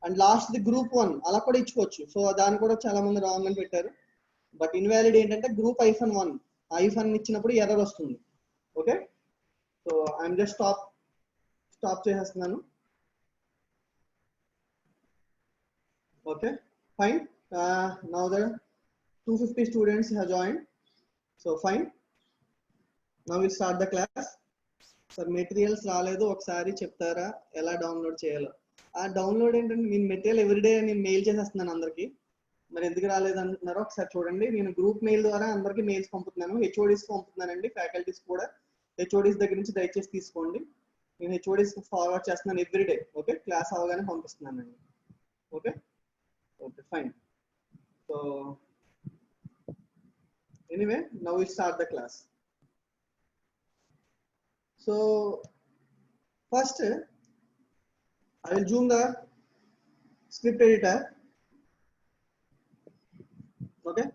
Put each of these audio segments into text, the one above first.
And last the group 1 అలా కూడా ఇచ్చుకోవచ్చు. సో దాన్ని కూడా చాలా మంది రాంగ్ అని పెట్టారు. బట్ ఇన్వాలిడ్ ఏంటంటే గ్రూప్ -1 ఐఫన్ ఇచ్చినప్పుడు ఎర్రర్ వస్తుంది. Okay, so I'm just stop చేసేస్తున్నాను. Okay, fine. Now the 250 students have joined, so fine. Now we'll start the class. Sir materials రాలేదు, ఒకసారి చెప్తారా ఎలా డౌన్లోడ్ చేయాలో? ఆ డౌన్లోడ్ ఏంటంటే నేను మెటీరియల్ ఎవ్రీడే నేను మెయిల్ చేసేస్తున్నాను అందరికి. మరి ఎందుకు రాలేదు అంటున్నారో ఒకసారి చూడండి. నేను గ్రూప్ మెయిల్ ద్వారా అందరికి మెయిల్స్ పంపుతున్నాను, హెచ్ఓడిస్ పంపుతున్నానండి, ఫ్యాకల్టీస్ కూడా. హెచ్ఓడిస్ దగ్గర నుంచి దయచేసి తీసుకోండి. నేను హెచ్ఓడిస్ ఫార్వర్డ్ చేస్తున్నాను ఎవ్రీడే. ఓకే, క్లాస్ అవగానే పంపిస్తున్నానండి. Okay okay, fine. So anyway, now will start the class. So first I will zoom the script editor. Okay,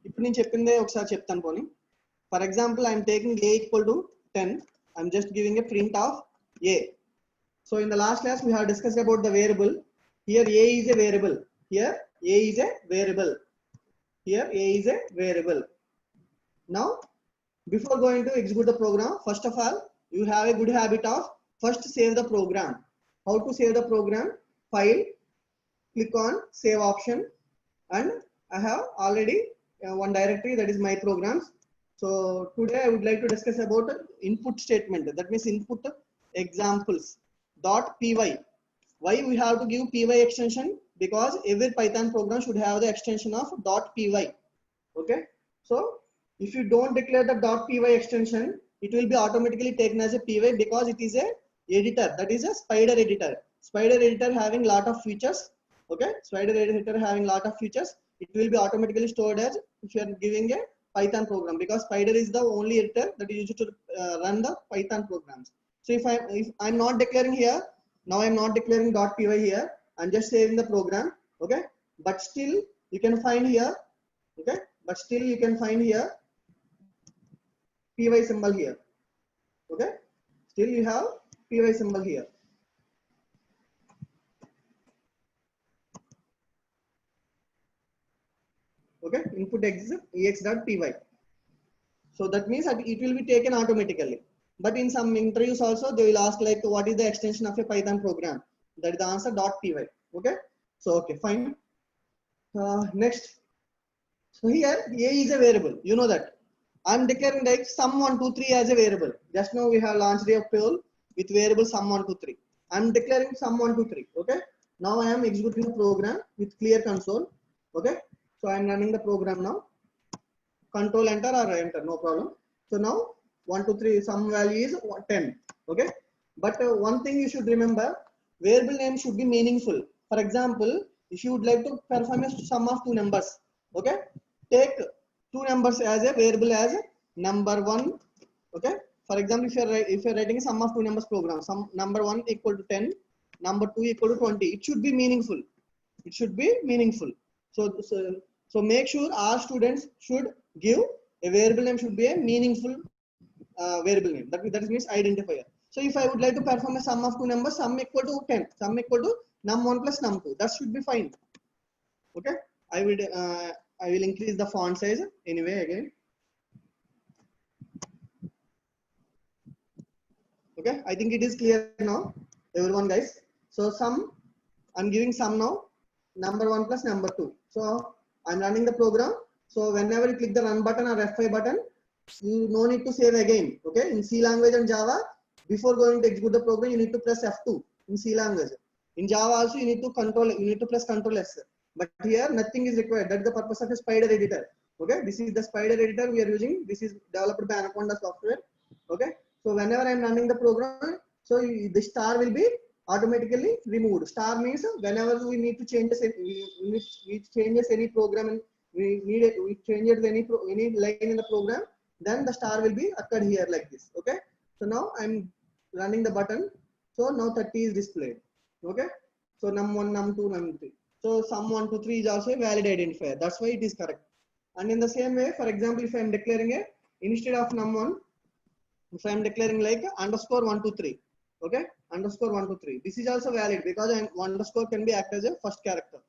ఇప్పుడు నేను చెప్పిందే ఒకసారి చెప్తాను పోనీ. For example I am taking a equal to 10. I am just giving a print of a. So in the last class we have discussed about the variable. Here a is a variable. Here a is a variable. Here a is a variable. Now before going to execute the program, first of all you have a good habit of first save the program. How to save the program? File, click on save option, and I have already one directory, that is my programs. So today I would like to discuss about input statement, that means input examples .py. Why we have to give py extension? Because every Python program should have the extension of .py. Okay, so if you don't declare the .py extension, it will be automatically taken as a py, because it is a editor, that is a spider editor. Spider editor having lot of features. Okay, spider editor having lot of features. It will be automatically stored as if you are giving a Python program, because spider is the only editor that is used to run the Python programs. So if I'm not declaring here, now I'm not declaring .py here, I'm just saving the program. Okay, but still you can find here. Okay, but still you can find here py symbol here. Okay, still you have py symbol here. Okay, input ex.py. So that means that it will be taken automatically. But in some interviews also they will ask like what is the extension of a Python program? That is the answer .py. Okay, so okay, fine. Next, so here a is a variable, you know that. I'm declaring like sum123 as a variable. Just now we have launched a poll with variable sum123. I'm declaring sum123. Okay, now I am executing the program with clear console. Okay, so I'm running the program now. Control enter or enter, no problem. So now 1 2 3 sum value is 10. Okay, but one thing you should remember, variable name should be meaningful. For example, if you would like to perform a sum of two numbers, okay, take two numbers as a variable as number 1. Okay, for example, if you're writing a sum of two numbers program, sum number 1 equal to 10, number 2 equal to 20, it should be meaningful. It should be meaningful. So make sure our students should give a variable name should be a meaningful variable name. That means identifier. So if I would like to perform a sum of two numbers, sum equal to 10, sum equal to num1 plus num2, that should be fine. Okay, I will increase the font size anyway again. Okay, I think it is clear now, everyone, guys. So sum, I'm giving sum now, number 1 plus number 2. So I'm running the program. So whenever you click the run button or F5 button, you no need to save again. Okay, in C language and Java, before going to execute the program, you need to press F2 in C language. In Java also you need to press Ctrl S. But here nothing is required. That's the purpose of a spider editor. Okay, this is the spider editor we are using. This is developed by Anaconda software. Okay, so whenever I'm running the program, so the star will be automatically removed. Star means whenever we need to change we changes any program and we changes any line in the program, then the star will be occurred here like this. Okay, so now I'm running the button. So now 30 is displayed. Okay, so num1, num2, num3. So sum 1 2 3 is also a valid identifier. That's why it is correct. And in the same way, for example, if I am declaring a instead of num1, if I am declaring like underscore 1 2 3, Okay, underscore 1 to 3. This is also valid because underscore can be act as a first character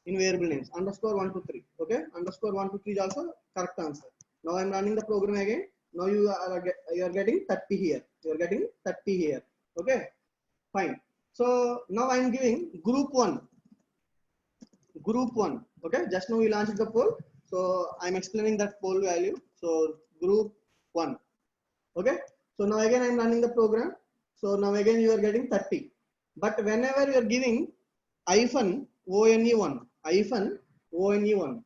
in variable names. Underscore 1 to 3. Okay, underscore 1 to 3 is also correct answer. Now I'm running the program again. Now you are getting 30 here. You are getting 30 here. Okay, fine. So now I'm giving group 1. Group 1. Okay, just now we launched the poll. So I'm explaining that poll value. So group 1. Okay, so now again I'm running the program. So now again you are getting 30. But whenever you are giving hyphen one, hyphen one.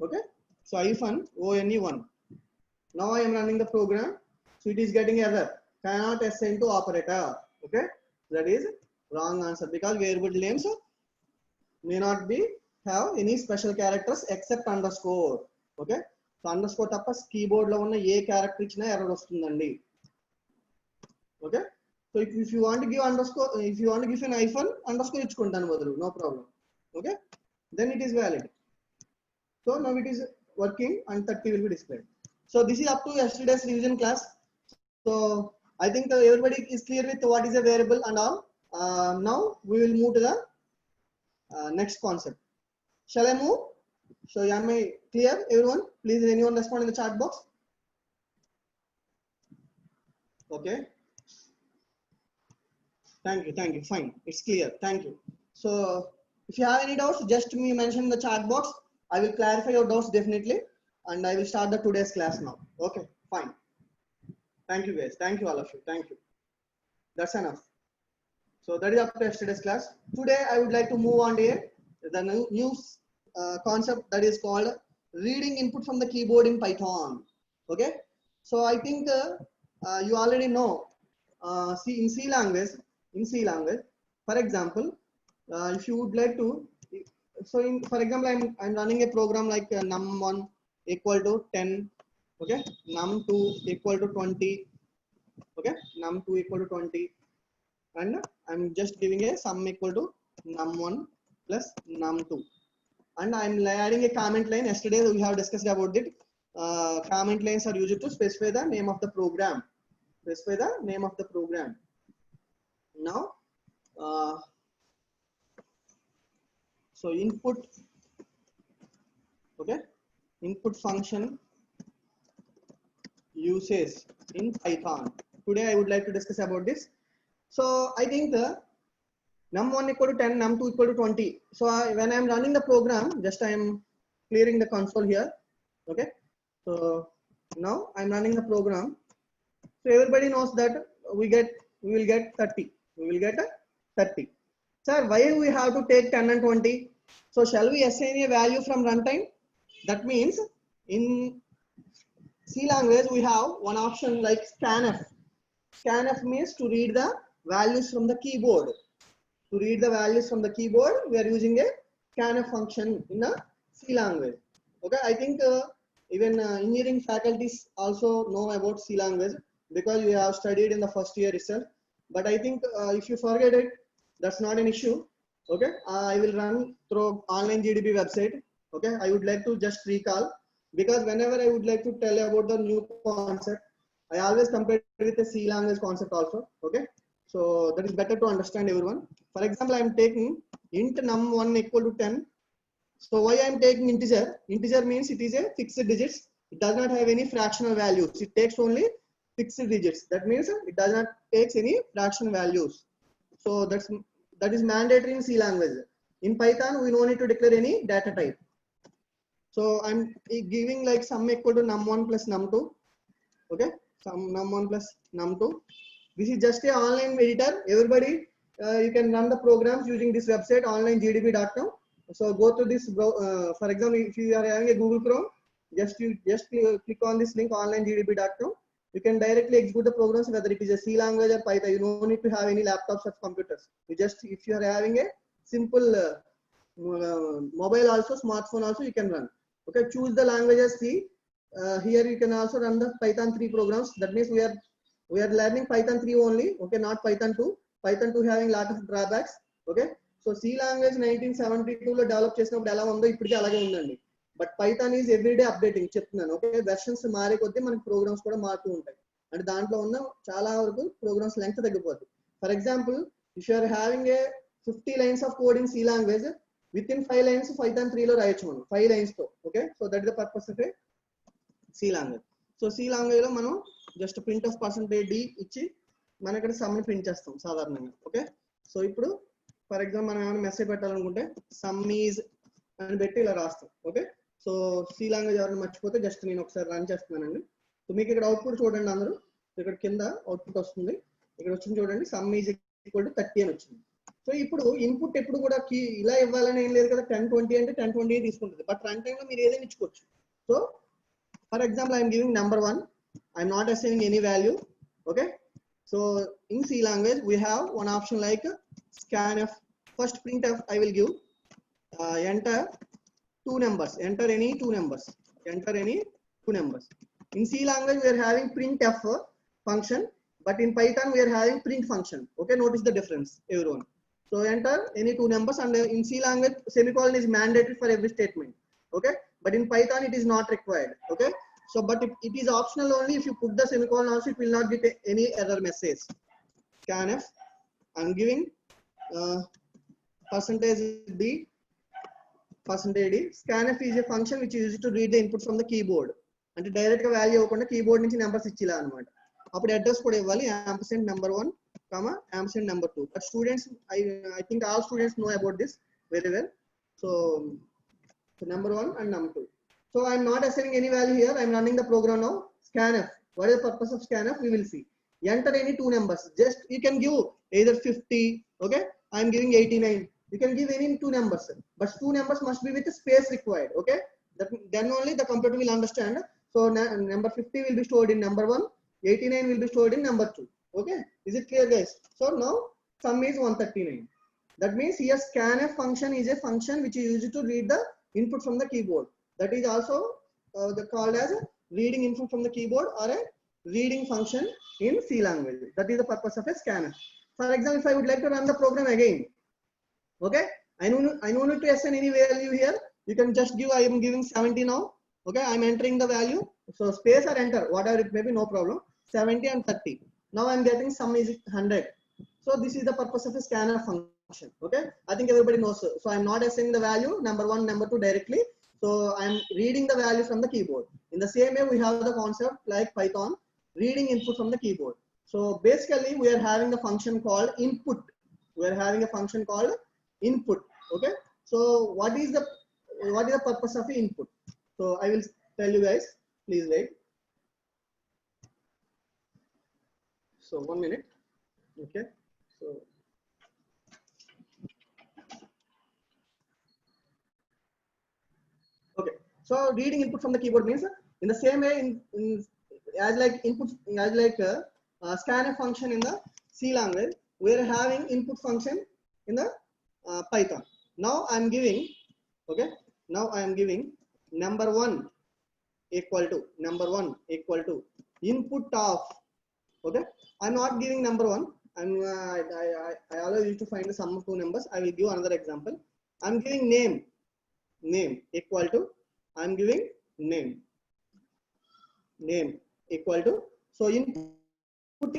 Okay, so hyphen one. Now I am running the program. So it is getting error. Cannot assign to operator. Okay, that is wrong answer because variable names may not be have any special characters except underscore. Okay, so underscore tappa keyboard lo unna A character ichina error vastundandi. Okay, so if you want to give underscore, if you want to give an hyphen, underscore ichkuntanu badalu, no problem. Okay, then it is valid. So now it is working and 30 will be displayed. So this is up to yesterday's revision class. So I think everybody is clear with what is a variable and all. Now we will move to the next concept. Shall I move? So am I clear, everyone? Please, anyone respond in the chat box. Okay. Thank you. Fine. It's clear. Thank you. So if you have any doubts, just me mention in the chat box. I will clarify your doubts definitely. And I will start the today's class now. Okay, fine. Thank you guys. Thank you all of you. Thank you. That's enough. So that is up to yesterday's class. Today I would like to move on to the new concept that is called reading input from the keyboard in Python. Okay. So I think you already know. In C language, for example, if you would like to, so for example, I'm running a program like num1 equal to 10. Okay, num2 equal to 20. Okay, num2 equal to 20, and I'm just giving a sum equal to num1 plus num2, and I'm adding a comment line. Yesterday we have discussed about it. Comment lines are used to specify the name of the program. Specify the name of the program. Now, so input, okay, input function uses in Python. Today I would like to discuss about this. So I think the num1 equal to 10, num2 equal to 20. So when I'm running the program, just I am clearing the console here. Okay, so now I'm running the program. So everybody knows that we will get 30. We will get a 30. Sir, why we have to take 10 and 20? So shall we assign a value from runtime? That means in C language we have one option like scanf. Scanf means to read the values from the keyboard. To read the values from the keyboard, we are using a scanf function in a C language. Okay, I think even engineering faculties also know about C language because you have studied in the first year itself. But I think if you forget it, that's not an issue. Okay, I will run through online GDB website. Okay, I would like to just recall, because whenever I would like to tell about the new concept, I always compare it with the C language concept also. Okay, so that is better to understand everyone. For example, I am taking int num1 equal to 10. So why I am taking integer? Integer means it is a fixed digits. It does not have any fractional values. It takes only fixed digits. That means it does not take any fraction values. So that is mandatory in C language. In Python, we don't need to declare any data type. So I'm giving like sum equal to num1 plus num2. Okay, sum num1 plus num2. This is just a online editor. Everybody, you can run the programs using this website onlinegdb.com. So go to this. For example, if you are having a Google Chrome, just click on this link onlinegdb.com. You can directly execute the programs, whether it is a C language or Python. You don't need to have any laptops or computers. You just, if you are having a simple mobile also, smartphone also, you can run. Okay, choose the language as C. Here you can also run the Python 3 programs. That means we are learning Python 3 only. Okay, not Python 2. Python 2 having lot of drawbacks. Okay, so C language 1972 లో develop చేసినప్పుడు ఎలా ఉందో ఇప్పటికీ అలాగే ఉందండి. But Python is everyday updating చెప్తున్నాను. Okay, versions మారే కొద్దీ మనకి ప్రోగ్రామ్స్ కూడా మారుతూ ఉంటాయి. అంటే దాంట్లో ఉన్న చాలా వరకు ప్రోగ్రామ్స్ లెంగ్త్ తగ్గిపోతుంది. For example, if you are having a 50 lines of code in C language, within 5 lines Python 3 లో రాయొచ్చు మనం 5 lines తో. Okay, so that is the purpose of A C language. So C language లో మనం just print of %d ఇచ్చి మనం ఇక్కడ some ని ప్రింట్ చేస్తాం సాధారణంగా. ఓకే, సో ఇప్పుడు ఫర్ ఎగ్జాంపుల్ మనం ఏమైనా మెసేజ్ పెట్టాలనుకుంటే సమ్ ఈజ్ అని పెట్టి ఇలా రాస్తాం. ఓకే, సో C language ఎవరైనా మర్చిపోతే జస్ట్ నేను ఒకసారి రన్ చేస్తున్నానండి. సో మీకు ఇక్కడ అవుట్పుట్ చూడండి అందరూ, ఇక్కడ కింద అవుట్పుట్ వస్తుంది, ఇక్కడ వచ్చింది చూడండి, సమ్ ఈజ్ ఈక్వల్ టు 30 అని వచ్చింది. సో ఇప్పుడు ఇన్పుట్ ఎప్పుడు కూడా కీ ఇలా ఇవ్వాలని ఏం లేదు కదా, 10 20 అంటే 10 20 తీసుకుంటుంది, బట్ రన్ టైమ్ లో మీరు ఏదైనా ఇచ్చుకోవచ్చు. So for example I'm giving number 1, I'm not assigning any value. Okay, so in C language we have one option like scanf. First printf I will give enter two numbers, enter any two numbers, enter any two numbers. In C language we are having printf function, but in Python we are having print function. Okay, notice the difference everyone. So enter any two numbers, and in C language semicolon is mandatory for every statement. Okay, but in Python it is not required. Okay, so but it is optional only. If you put the semicolon also, it will not get any error message. Scanf, I'm giving %d %d. Scanf is a function which is used to read the input from the keyboard. అంటే direct గా value ఇవ్వకుండా keyboard నుంచి numbers ఇచ్చిలా అనమాట. అప్పుడు address కూడా ఇవ్వాలి, ampersand number1, ampersand number2. But students, I think all students know about this very well. So number1 and number2. So I am not assigning any value here. I am running the program now. Scanf. What is the purpose of scanf? We will see. Enter any two numbers. Just you can give either 50. Okay, I am giving 89. You can give any two numbers, but two numbers must be with a space required. Okay, then only the computer will understand. So number 50 will be stored in number 1, 89 will be stored in number 2. Okay, is it clear guys? So now sum is 139. That means here scanf function is a function which is used to read the input from the keyboard. That is also called as reading input from the keyboard or a reading function in C language. That is the purpose of a scanf. For example, if I would like to run the program again, okay, I no need to assign any value here. You can just give, I am giving 70 now. Okay, I am entering the value, so space or enter, whatever it may be, no problem. 70 and 30. Now I am getting sum is 100. So this is the purpose of a scanf function. Okay, I think everybody knows. So I am not assigning the value number 1, number 2 directly. So I am reading the value from the keyboard. In the same way, we have the concept like Python, reading input from the keyboard. So basically, we are having the function called input. We are having a function called input. Okay, so what is the purpose of the input? So I will tell you guys. Please wait. So 1 minute. Okay, so okay, so reading input from the keyboard means in the same way as like input, as like scanf function in the C language, we are having input function in the Python. Now I am giving, okay, now I am giving number 1 equal to input of, okay, I am not giving number 1. I always used to find the sum of two numbers. I will give another example. I am giving name equal to, I am giving name equal to, so input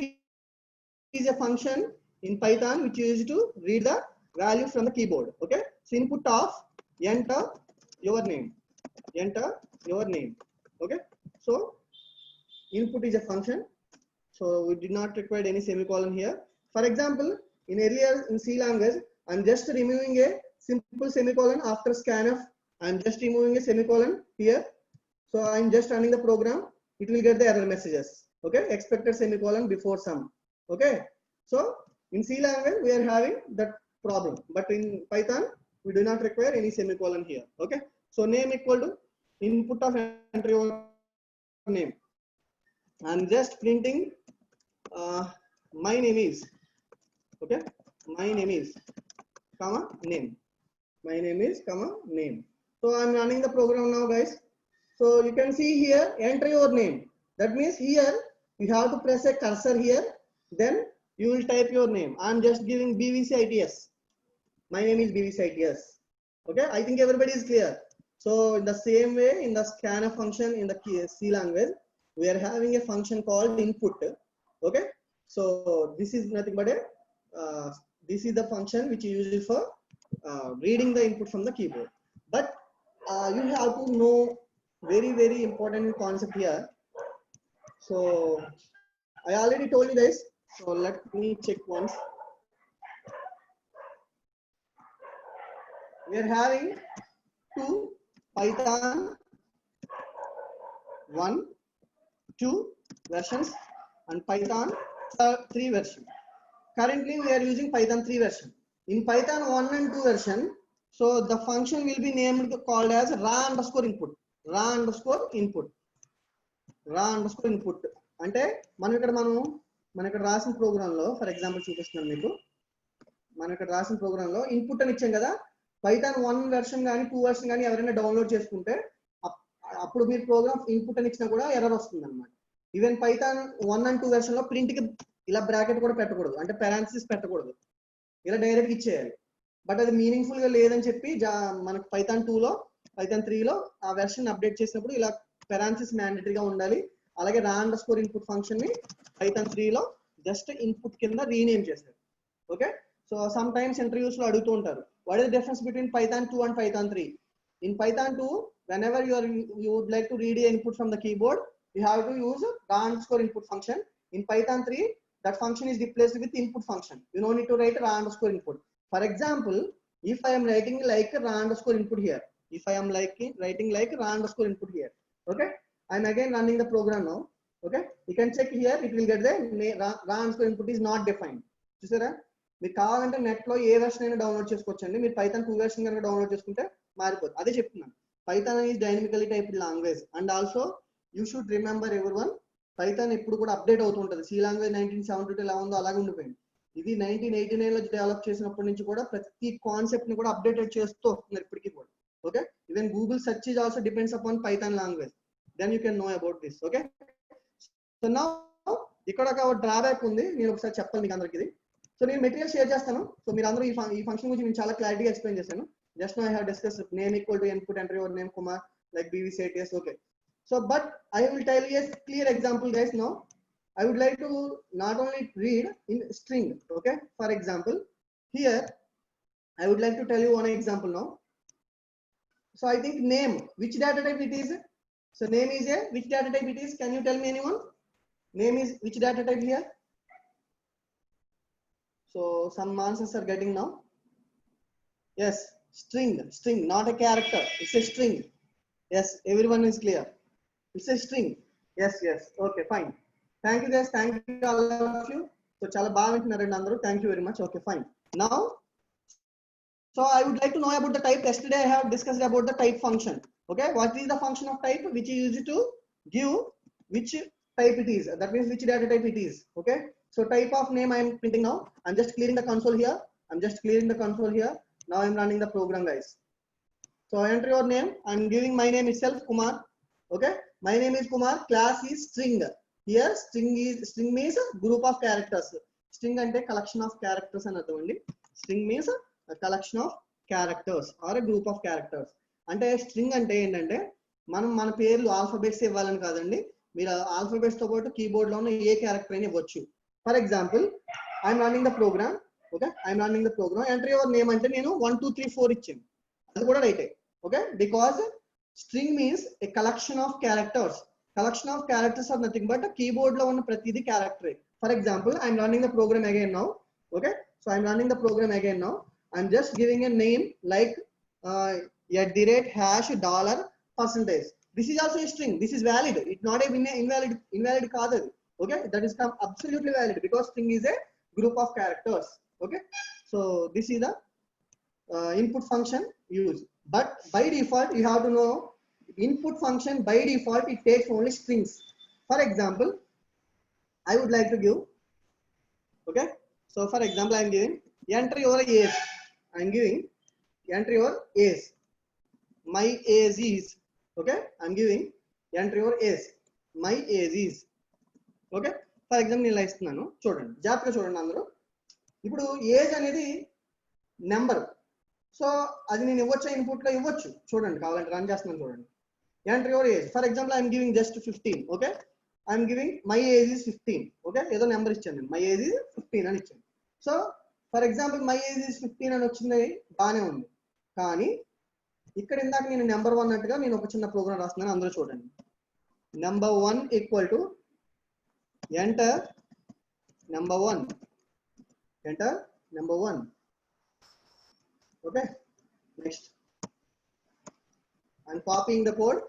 is a function in Python which is used to read the value from the keyboard. Okay, so input of enter your name. Okay, so input is a function, so we did not require any semicolon here. For example, in earlier in C language, I am just removing a simple semicolon after scanf. I am just removing a semicolon here. So I am just running the program. It will get the error messages. Okay, expected semicolon before sum. Okay, so in C language we are having that problem, but in Python we do not require any semicolon here. Okay, so name equal to input of enter your name. I am just printing my name is, okay, my name is comma name, my name is comma name. So I am running the program now guys. So you can see here enter your name. That means here you have to press a cursor here, then you will type your name. I am just giving BVCITS. My name is BVCITS. Okay, I think everybody is clear. So in the same way, in the scanf function in the C language, we are having a function called input. Okay, so this is nothing but a this is the function which is used for reading the input from the keyboard. But you have to know very important concept here. So I already told you guys, so let me check once. We are having two Python 1, 2 versions and Python 3 version. Currently we are using Python 3 version. In Python 1 and 2 version, so the function will be named called as raw_input. Raw_input. Raw_input. అంటే మనం ఇక్కడ రాసిన programme లో for example చూపిస్తున్నాను మీకు. మనం ఇక్కడ రాసిన ప్రోగ్రామ్ లో ఇన్పుట్ అని ఇచ్చాం కదా. పైథాన్ 1 వెర్షన్ కానీ 2 వెర్షన్ కానీ ఎవరైనా డౌన్లోడ్ చేసుకుంటే అప్పుడు మీరు ప్రోగ్రామ్ ఇన్పుట్ అని ఇచ్చినా కూడా ఎర్రర్ వస్తుంది అనమాట. ఈవెన్ పైథాన్ 1 and 2 వెర్షన్ లో ప్రింట్ కి ఇలా బ్రాకెట్ కూడా పెట్టకూడదు, అంటే పారాంథసిస్ పెట్టకూడదు, ఇలా డైరెక్ట్ ఇచ్చేయాలి. బట్ అది మీనింగ్ఫుల్ గా లేదని చెప్పి మనకు పైథాన్ 2 లో పైథాన్ 3 లో ఆ వెర్షన్ అప్డేట్ చేసినప్పుడు ఇలా పారాంథసిస్ మ్యాండేటరీగా ఉండాలి. అలాగే రా_ఇన్పుట్ ఫంక్షన్ ని పైథాన్ 3 లో జస్ట్ ఇన్పుట్ కింద రీనేమ్ చేశారు. Okay, so some times interviews లో అడుగుతూ ఉంటారు, what is the difference between Python 2 and Python 3? In Python 2, whenever you would like to read an input from the keyboard, you have to use raw_input function. In Python 3, that function is replaced with input function. You don't need to write raw_input. For example, if I am writing like raw_input here, if I am writing like raw_input here, okay, I am again running the program now. Okay, you can check here, it will get the raw_input is not defined. చూసారా, మీరు కావాలంటే net లో ఏ version అయినా download చేసుకోవచ్చండి. మీరు Python 2 version కనుక download చేసుకుంటే మారిపోతుంది. అదే చెప్తున్నాను, Python is dynamically typed language. And also you should remember everyone, Python ఎప్పుడు కూడా అప్డేట్ అవుతూ ఉంటుంది. సి లాంగ్వేజ్ 1972 ఎలా ఉందో అలాగే ఉండిపోయింది. ఇది 1989 లో డెవలప్ చేసినప్పటి నుంచి కూడా ప్రతి కాన్సెప్ట్ ని కూడా అప్డేటెడ్ చేస్తూ వస్తున్నారు ఇప్పటికీ కూడా. Okay, even Google search is also depends upon Python language. Then you can know about this. Okay, so now ఇక్కడ ఒక డ్రాబ్యాక్ ఉంది, నేను ఒకసారి చెప్పాలి మీకు అందరికి ఇది. సో నేను మెటీరియల్ షేర్ చేస్తాను. సో మీరు అందరూ ఈ ఫంక్షన్ గురించి నేను చాలా క్లారిటీగా ఎక్స్ప్లెయిన్ చేశాను. Just now I have discussed name equal to input, enter your name, Kumar, like BV said, yes, okay. So, but I will tell you a clear example, guys. Now, I would like to not only read in string, okay. For example, here I would like to tell you one example now. So, I think name, which data type it is? So, name is a which data type it is? Can you tell me anyone? Name is which data type here? So, some answers are getting now. Yes. String, not a character, it's a string. Yes, everyone is clear, it's a string. Yes, okay, fine. Thank you guys, thank you all of you. So chala baga vintunnaranడి అందరూ, thank you very much. Okay, fine. Now, so I would like to know about the type. Yesterday I have discussed about the type function. Okay, what is the function of type which is used to give which type it is, that means which data type it is. Okay, so type of name I am printing now. I'm just clearing the console here. Now I'm running the program, guys. So enter your name. I'm giving my name itself, Kumar. Okay, my name is Kumar. Class is string. Here string means a group of characters. String ante collection of characters అని అర్థం అండి. String means a collection of characters or a group of characters. అంటే string అంటే ఏంటంటే మనం మన పేర్లు alphabets ఇవ్వాలని కాదండి, మీరు ఆల్ఫాబెట్స్ తో పాటు కీబోర్డ్ లో ఉన్న ఏ క్యారెక్టర్ అయినా ఇవ్వచ్చు. For example, I'm running the program. Okay, I'm running the program. Enter your name అంటే నేను 1 2 3 4 ఇచ్చాను, అది కూడా రైటే. Okay, because string means a collection of characters. Collection of characters are nothing but keyboard లో ఉన్న ప్రతిదీ క్యారెక్టరే. For example, I'm running the program again now. Okay, so I'm running the program again now. I'm just giving a name like $$%. This is also a string. This is valid. It's not a invalid కాదు అది. Okay, that is absolutely valid because string is a group of characters. Okay, so this is the input function used. But by default, you have to know input function by default it takes only strings. For example, I would like to give. Okay, so for example, I am giving enter your age. I am giving enter your age. My age is. Okay, I am giving enter your age. My age is. Okay, for example, నేను ఇలా ఇస్తున్నాను, చూడండి జాగ్రత్తగా చూడండి అందరూ. ఇప్పుడు age అనేది number, so అది నేను ఇవ్వచ్చు, ఇన్పుట్ లో ఇవ్వచ్చు. చూడండి, కావాలంటే రన్ చేస్తున్నాను చూడండి. Enter your age. For example, I'm giving just 15. Okay, I'm giving my age is 15. Okay, ఏదో నెంబర్ ఇచ్చాను నేను, మై ఏజ్ ఇస్ 15 అని ఇచ్చాను. So for example my age is 15 అని వచ్చింది, బాగానే ఉంది. కానీ ఇక్కడ ఇందాక నేను నెంబర్ 1 అన్నట్టుగా నేను ఒక చిన్న ప్రోగ్రామ్ రాస్తున్నాను, అందులో చూడండి. Number 1 equal to enter number 1, enter number 1. Okay, next I'm copying the code.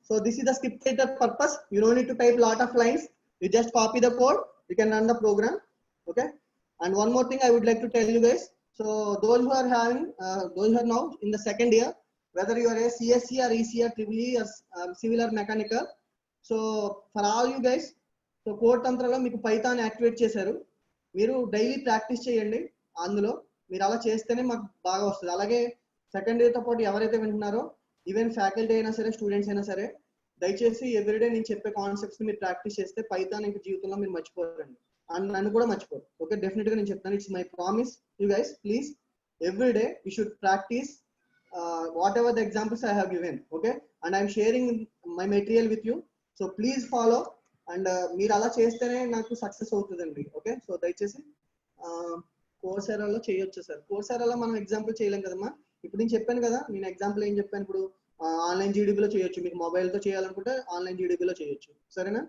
So this is the scripted purpose. You don't need to type lot of lines, you just copy the code, you can run the program. Okay, and one more thing I would like to tell you guys. So those who are having those who are now in the second year, whether you are a CSC or EC or EEE or civil or mechanical, so for all you guys, so code tantralo meeku python activate chesaru, మీరు daily practice చేయండి. అందులో మీరు అలా చేస్తేనే మాకు బాగా వస్తుంది. అలాగే సెకండ్ ఇయర్తో పాటు ఎవరైతే వింటున్నారో, ఈవెన్ ఫ్యాకల్టీ అయినా సరే, స్టూడెంట్స్ అయినా సరే, దయచేసి ఎవ్రీడే నేను చెప్పే కాన్సెప్ట్స్ మీరు ప్రాక్టీస్ చేస్తే పైథాన్ ఇంక జీవితంలో మీరు మర్చిపోరండి, అండ్ నన్ను కూడా మర్చిపోరు. ఓకే, డెఫినెట్గా నేను చెప్తాను, it's my promise you guys. Please everyday you should practice what ever the examples I have given. Okay, and I'm sharing my material with you, so please follow. And మీరు అలా చేస్తేనే నాకు సక్సెస్ అవుతుందండి. Okay, so దయచేసి కోర్సెరాలో చేయొచ్చు sir. కోర్సెరాలో మనం example చేయలేం కదమ్మా. ఇప్పుడు నేను చెప్పాను కదా, నేను ఎగ్జాంపుల్ ఏం చెప్పాను, ఇప్పుడు ఆన్లైన్ జీడీబీలో చేయొచ్చు, మీకు మొబైల్తో చేయాలనుకుంటే ఆన్లైన్ జీడీబీలో చేయొచ్చు, సరేనా.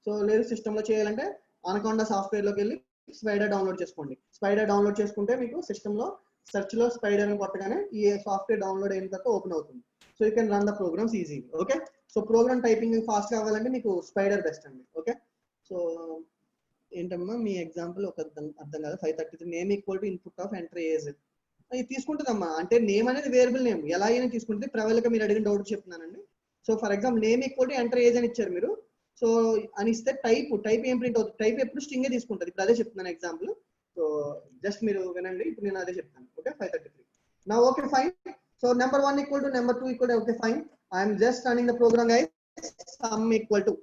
సో లేదు సిస్టంలో చేయాలంటే అనకొండ సాఫ్ట్వేర్లోకి వెళ్ళి స్పైడర్ డౌన్లోడ్ చేసుకోండి. స్పైడర్ డౌన్లోడ్ చేసుకుంటే మీకు సిస్టంలో సెర్చ్లో స్పైడర్ అని కొట్టగానే ఈ సాఫ్ట్వేర్ డౌన్లోడ్ అయిన తర్వాత ఓపెన్ అవుతుంది. So you can run the programs easy. Okay, so program typing fast కావాలంటే మీకు స్పైడర్ బెస్ట్ అండి. ఓకే, సో ఏంటమ్మా మీ ఎగ్జాంపుల్ ఒక అర్థం కాదు. 533 name equal to input of enter age, ఇది తీసుకుంటుందమ్మా. అంటే నేమ్ అనేది వేరియబుల్ నేమ్, ఎలా అయినా తీసుకుంటుంది. ప్రవల్గా మీరు అడిగిన డౌట్ చెప్తున్నానండి. So for example name equal to enter age అని ఇచ్చారు మీరు, సో అని ఇస్తే టైప్ ఏం ప్రింట్ అవుతుంది, టైప్ ఎప్పుడు స్ట్రింగే తీసుకుంటుంది. ఇప్పుడు అదే చెప్తున్నాను ఎగ్జాంపుల్. సో జస్ట్ మీరు వినండి, ఇప్పుడు నేను అదే చెప్తాను. ఓకే, 533 నా. Okay fine. So number 1 equal to number 2 equal to, okay fine, I'm just running the program guys. Sum equal to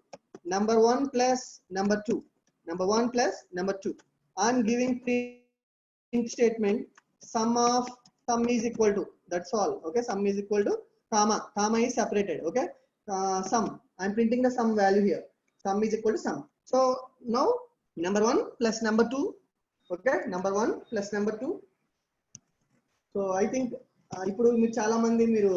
number 1 plus number 2, number 1 plus number 2. I'm giving print statement, sum of sum is equal to, that's all. Okay, sum is equal to comma is separated. Okay, sum, I'm printing the sum value here, sum is equal to sum. So now number 1 plus number 2. Okay, number 1 plus number 2. So I think ఇప్పుడు మీరు చాలా మంది మీరు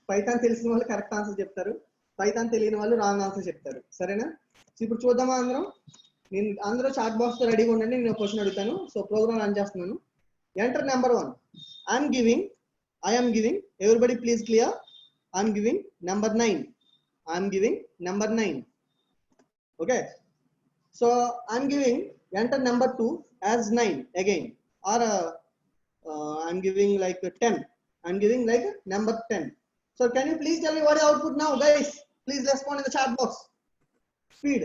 Python తెలిసిన వాళ్ళు correct answer చెప్తారు, Python తెలియని వాళ్ళు రాంగ్ ఆన్సర్ చెప్తారు, సరేనా. సో ఇప్పుడు చూద్దామా అందరం. నేను అందరూ చాట్ బాక్స్ తో రెడీగా ఉండండి, నేను క్వశ్చన్ అడుగుతాను. సో ప్రోగ్రామ్ రన్ చేస్తున్నాను. Enter number 1. I am giving everybody please clear. I am giving number 9. I am giving number 9. Okay, so I am giving enter number 2 as 9 again, or I am giving like 10. I am giving like number 10. So can you please tell me what is output now, guys? Please respond in the chat box. Speed.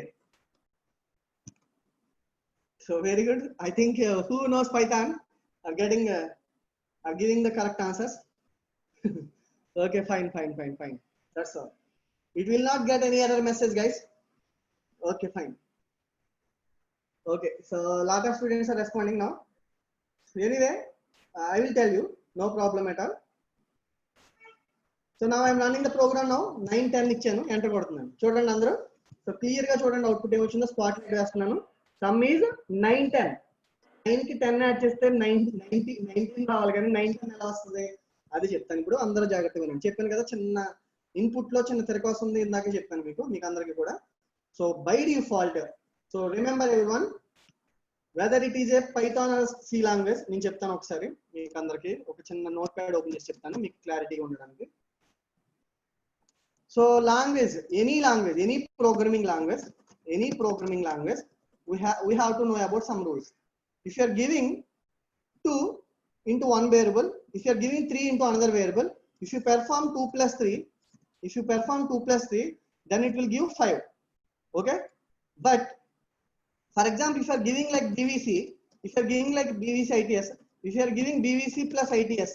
So very good. I think who knows Python are giving the correct answers. Okay, fine. That's all. It will not get any error message, guys. Okay, fine. Okay, so a lot of students are responding now. Anyway, I will tell you, no problem at all. So now I am running the program now. 9 10 ఇచ్చాను, enter కొడుతున్నాను. చూడండి అందరూ. So clear గా చూడండి output ఏమొచ్చిందో. Spot వేస్తున్నాను. Some is 9 10. 9 కి 10 add చేస్తే 19 రావాలి, కానీ 19 ఎలా వస్తుంది అది చెప్తాను ఇప్పుడు. అందరూ జాగ్రత్తగా వినండి. చెప్పాను కదా చిన్న ఇన్పుట్ లో చిన్న తిరగ ఉంది, ఇందాకే చెప్పాను మీకు అందరికి కూడా. So by default, so remember everyone, whether it is a Python or C language, నేను చెప్తాను ఒకసారి మీకు అందరికి. ఒక చిన్న నోట్ ప్యాడ్ ఓపెన్ చేసి చెప్తాను మీకు క్లారిటీగా ఉండడానికి. So language, any programming language, we have to know about some rules. If you are giving 2 into one variable, if you are giving 3 into another variable, if you perform 2 plus 3, then it will give 5. Okay, but for example, if you are giving like BVC, if you are giving like BVC ITS, if you are giving BVC plus ITS,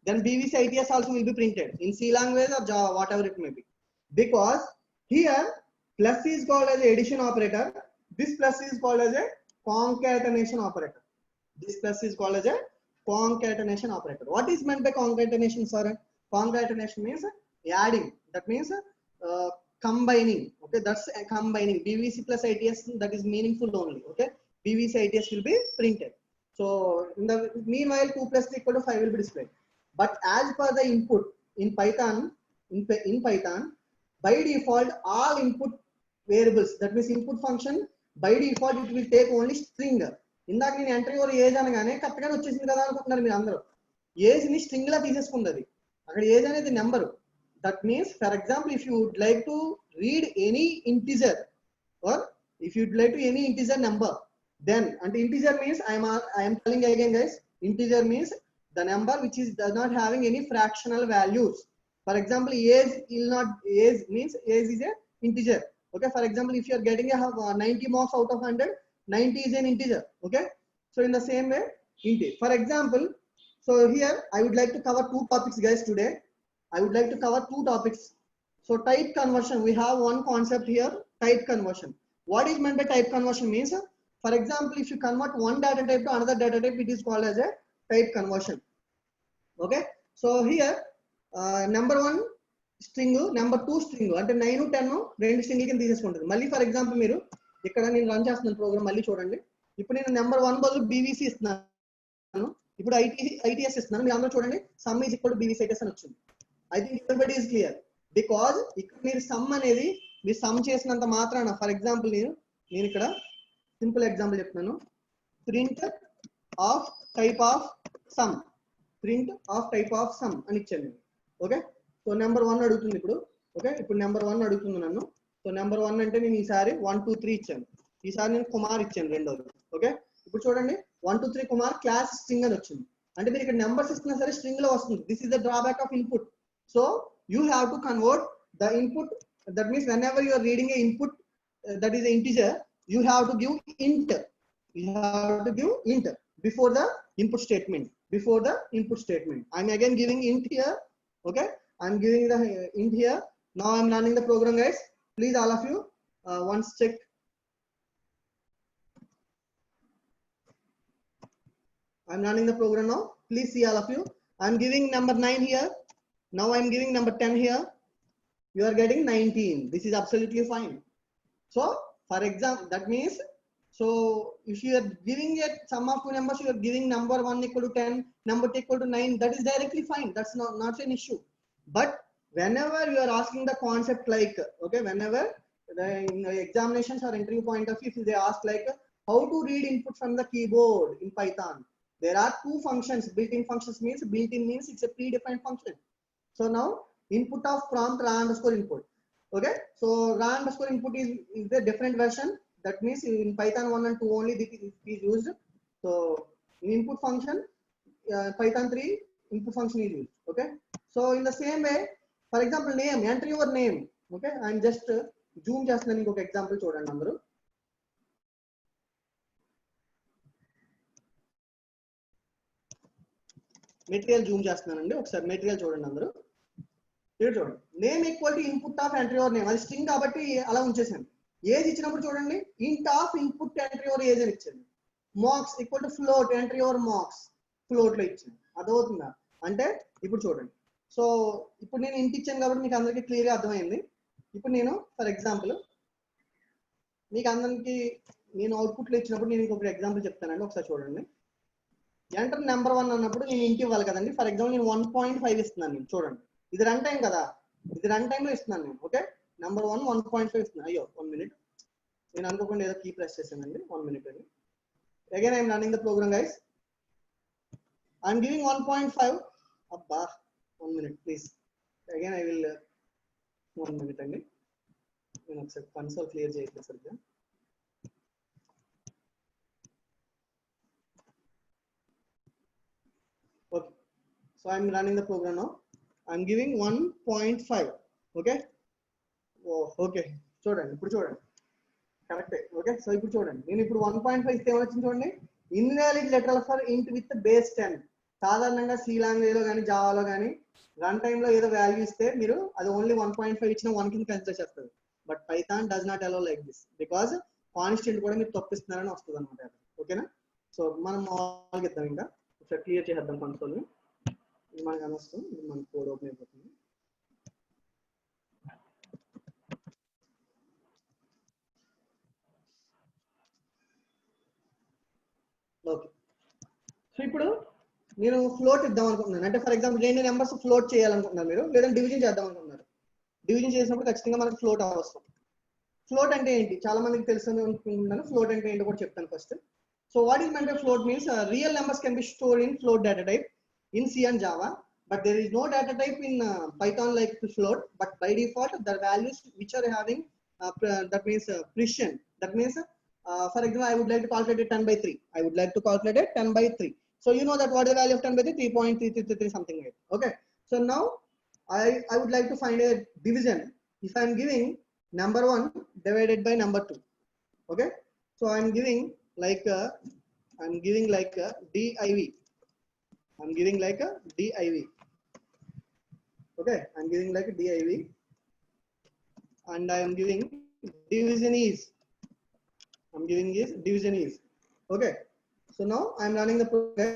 then BVC ITS also will be printed in C language or Java, whatever it may be, because here plus is called as addition operator, this plus is called as a concatenation operator. What is meant by concatenation, sir? Concatenation means adding, that means combining. Okay, that's combining BVC plus ITS, that is meaningful only. Okay, BVC ITS will be printed. So in the meanwhile 2 plus 3 equal to 5 will be displayed. But as per the input in Python, in Python, by default all input variables, that means input function, by default it will take only string. ఇందాక నేను enter your age అనగానే కరెక్ట్గానే వచ్చేసింది కదా అనుకుంటున్నారు మీరు అందరూ. Age ని స్ట్రింగ్ లా తీసేసుకుంది అది. అక్కడ ఏజ్ అనేది number. That means for example if you would like to read any integer or if you'd like to any integer number, then and integer means I am telling again guys, integer means the number which is does not having any fractional values. For example, age will not, age means age is a integer. Okay, for example, if you are getting a 90 marks out of 100, 90 is an integer. Okay, so in the same way integer. For example, so here I would like to cover two topics guys today. I would like to cover two topics. So type conversion, we have one concept here, type conversion. What is meant by type conversion means, for example, if you convert one data type to another data type, it is called as a type conversion. Okay, so here number one string, number two string, అంటే 9 10 రెండు string కింద తీసేసుకుంటుంది. మళ్ళీ for example మీరు ఇక్కడ నేను run చేస్తున్నాను programme, మళ్ళీ చూడండి. ఇప్పుడు నేను నెంబర్ 1 బదులు బీవీసీ ఇస్తున్నాను, ఇప్పుడు ఐటీఎస్ ఇస్తున్నాను. మీరు అందరూ చూడండి, some is equal to BVC ITS అని వచ్చింది. I think everybody is clear. Because ఇక్కడ మీరు సమ్ అనేది మీరు సమ్ చేసినంత మాత్రాన, ఫర్ ఎగ్జాంపుల్ నేను ఇక్కడ సింపుల్ ఎగ్జాంపుల్ చెప్తున్నాను, print of type of some, print of type of some అని ఇచ్చాను. ఓకే, సో నెంబర్ 1 అడుగుతుంది ఇప్పుడు. ఓకే, ఇప్పుడు నెంబర్ 1 అడుగుతుంది నన్ను. సో నెంబర్ 1 అంటే నేను ఈసారి 1 2 3 ఇచ్చాను, ఈసారి నేను కుమార్ ఇచ్చాను రెండోది. ఓకే, ఇప్పుడు చూడండి 1 2 3 కుమార్ క్లాస్ స్ట్రింగ్ అని వచ్చింది. అంటే మీరు ఇక్కడ నెంబర్స్ ఇస్తున్నా సరే స్ట్రింగ్ లో వస్తుంది. This is the drawback of input. So you have to convert the input. That means whenever you are reading a input that is an integer, you have to give int. You have to give int before the input statement. Before the input statement, I'm again giving int here. Okay, I'm giving the int here. Now I'm running the program, guys. Please, all of you, once check. I'm running the program now. Please see, all of you. I'm giving number 9 here. Now I'm giving number 10 here. You are getting 19. This is absolutely fine. So for example, that means, so if you are giving a sum of two numbers, you are giving number 1 equal to 10, number 2 equal to 9, that is directly fine. That's not an issue. But whenever you are asking the concept like, okay, whenever in examinations or interview point of view, if they ask like how to read input from the keyboard in Python, there are two functions. Built-in functions means, built-in means it's a predefined function. So now input of prompt raw underscore input. Okay, so raw underscore input is the different version. That means in Python 1 and 2 only this is used. So in input function, Python 3 input function is used. Okay, so in the same way, for example, name, enter your name. Okay, I'm just zoom చేస్తున్నాను. ఇంకొక example చూడండి అందరూ. Material Zoom చేస్తున్నానండి, ఒకసారి material చూడండి అందరూ. చూడండి, name equal to input of enter your name, అది స్ట్రింగ్ కాబట్టి అలా ఉంచేసాను. ఏజ్ ఇచ్చినప్పుడు చూడండి, ఇంట్ of input enter your age అని ఇచ్చాను. Marks equal to float enter your marks, float లో ఇచ్చాను. అర్థమవుతుందా? అంటే ఇప్పుడు చూడండి, సో ఇప్పుడు నేను ఇంటి ఇచ్చాను కాబట్టి మీకు అందరికీ క్లియర్ గా అర్థమైంది. ఇప్పుడు నేను ఫర్ ఎగ్జాంపుల్ మీకు అందరికి నేను అవుట్పుట్ లో ఇచ్చినప్పుడు నేను ఇంకొక ఎగ్జాంపుల్ చెప్తానండి, ఒకసారి చూడండి. ఎంటర్ నెంబర్ 1 అన్నప్పుడు నేను ఇంటి ఇవ్వాలి కదండి. ఫర్ ఎగ్జాంపుల్ నేను 1.5 ఇస్తున్నాను. నేను చూడండి, ఇది రన్ టైం కదా, ఇది రన్ టైం లో ఇస్తున్నాను నేను. ఓకే, నెంబర్ 1 1.5 ఇస్తున్నాను. అయ్యో 1 minute, నేను అనుకోకుండా ఏదో కీ ప్రెస్ చేశానండి. 1 minute అండి. Again I'm running the program guys. I'm giving 1.5. అబ్బా 1 minute please. Again I will 1 minute అండి. నేను ఒకసారి కన్సోల్ క్లియర్ చేయట్లేదు సరిగ్గా. Okay, so I'm running the program now. I'm giving 1.5. Okay, okay చూడండి, ఇప్పుడు చూడండి కరెక్టే. ఓకే, సో ఇప్పుడు చూడండి, నేను ఇప్పుడు 1.5 ఇస్తే ఏమొచ్చింది చూడండి, ఇన్వాలిడ్ లెటర్ ఫర్ ఇంట్ విత్ బేస్ 10. సాధారణంగా సి లాంగ్వేజ్ లో కానీ జావాలో కానీ రన్ టైమ్ లో ఏదో వాల్యూ ఇస్తే మీరు అది ఓన్లీ 1.5 ఇచ్చిన 1 కింద కన్సిడర్ చేస్తారు. But Python does not allow like this, because constant కూడా మీరు తప్పిస్తున్నారని వస్తుంది అనమాట. ఓకేనా, సో మనం మామూలుగా ఇద్దాం, ఇంకా ఒకసారి క్లియర్ చేసేద్దాం కన్సోల్ ని. ఇది మనకు అనవసరం, ఇది మన కోడ్ ఓపెన్ అయిపోతుంది. ఓకే, ఇప్పుడు నేను ఫ్లోట్ ఇద్దాం అనుకుంటున్నాను. అంటే ఫర్ ఎగ్జాంపుల్ రెండు నెంబర్స్ ఫ్లోట్ చేయాలనుకుంటున్నారు మీరు, లేదా డివిజన్ చేద్దాం అనుకుంటున్నారు. డివిజన్ చేసినప్పుడు ఖచ్చితంగా మనకు ఫ్లోట్ అవసరం. ఫ్లోట్ అంటే ఏంటి చాలా మందికి తెలుసు అనుకుంటున్నాను. ఫ్లోట్ అంటే ఏంటో కూడా చెప్తాను first. So what is meant by float means real numbers can be stored in float data type in C and Java, but there is no data type in Python like float. But by default, the values which are having that means precision. That means for example, I would like to calculate it 10 by 3. I would like to calculate it 10 by 3. So you know that what is the value of 10 by 3? 3.3333 something like that. Okay. So now I would like to find a division. If I am giving number 1 divided by number 2. Okay. So I am giving like I'm giving like a div. I'm giving like a div. Okay, I'm giving like a div, and I am giving division is. I'm giving is division is. Okay, so now I'm running the program.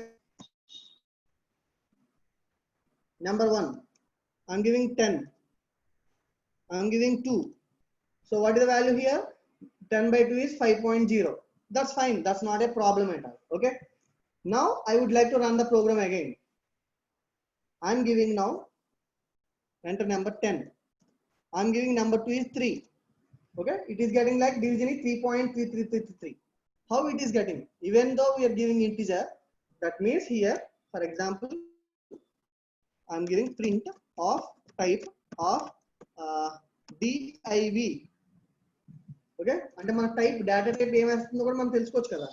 Number 1, I'm giving 10. I'm giving 2. So what is the value here? 10 by 2 is 5.0. That's fine. That's not a problem at all. Okay. Now I would like to run the program again. I'm giving now enter number 10. I'm giving number 2 is 3. Okay. It is getting like division is 3.3333. How it is getting? Even though we are giving integer, that means here, for example, I'm giving print of type of div. Okay అంటే మన type data type ఏమేస్తుందో కూడా మనం తెలుసుకోవచ్చు కదా.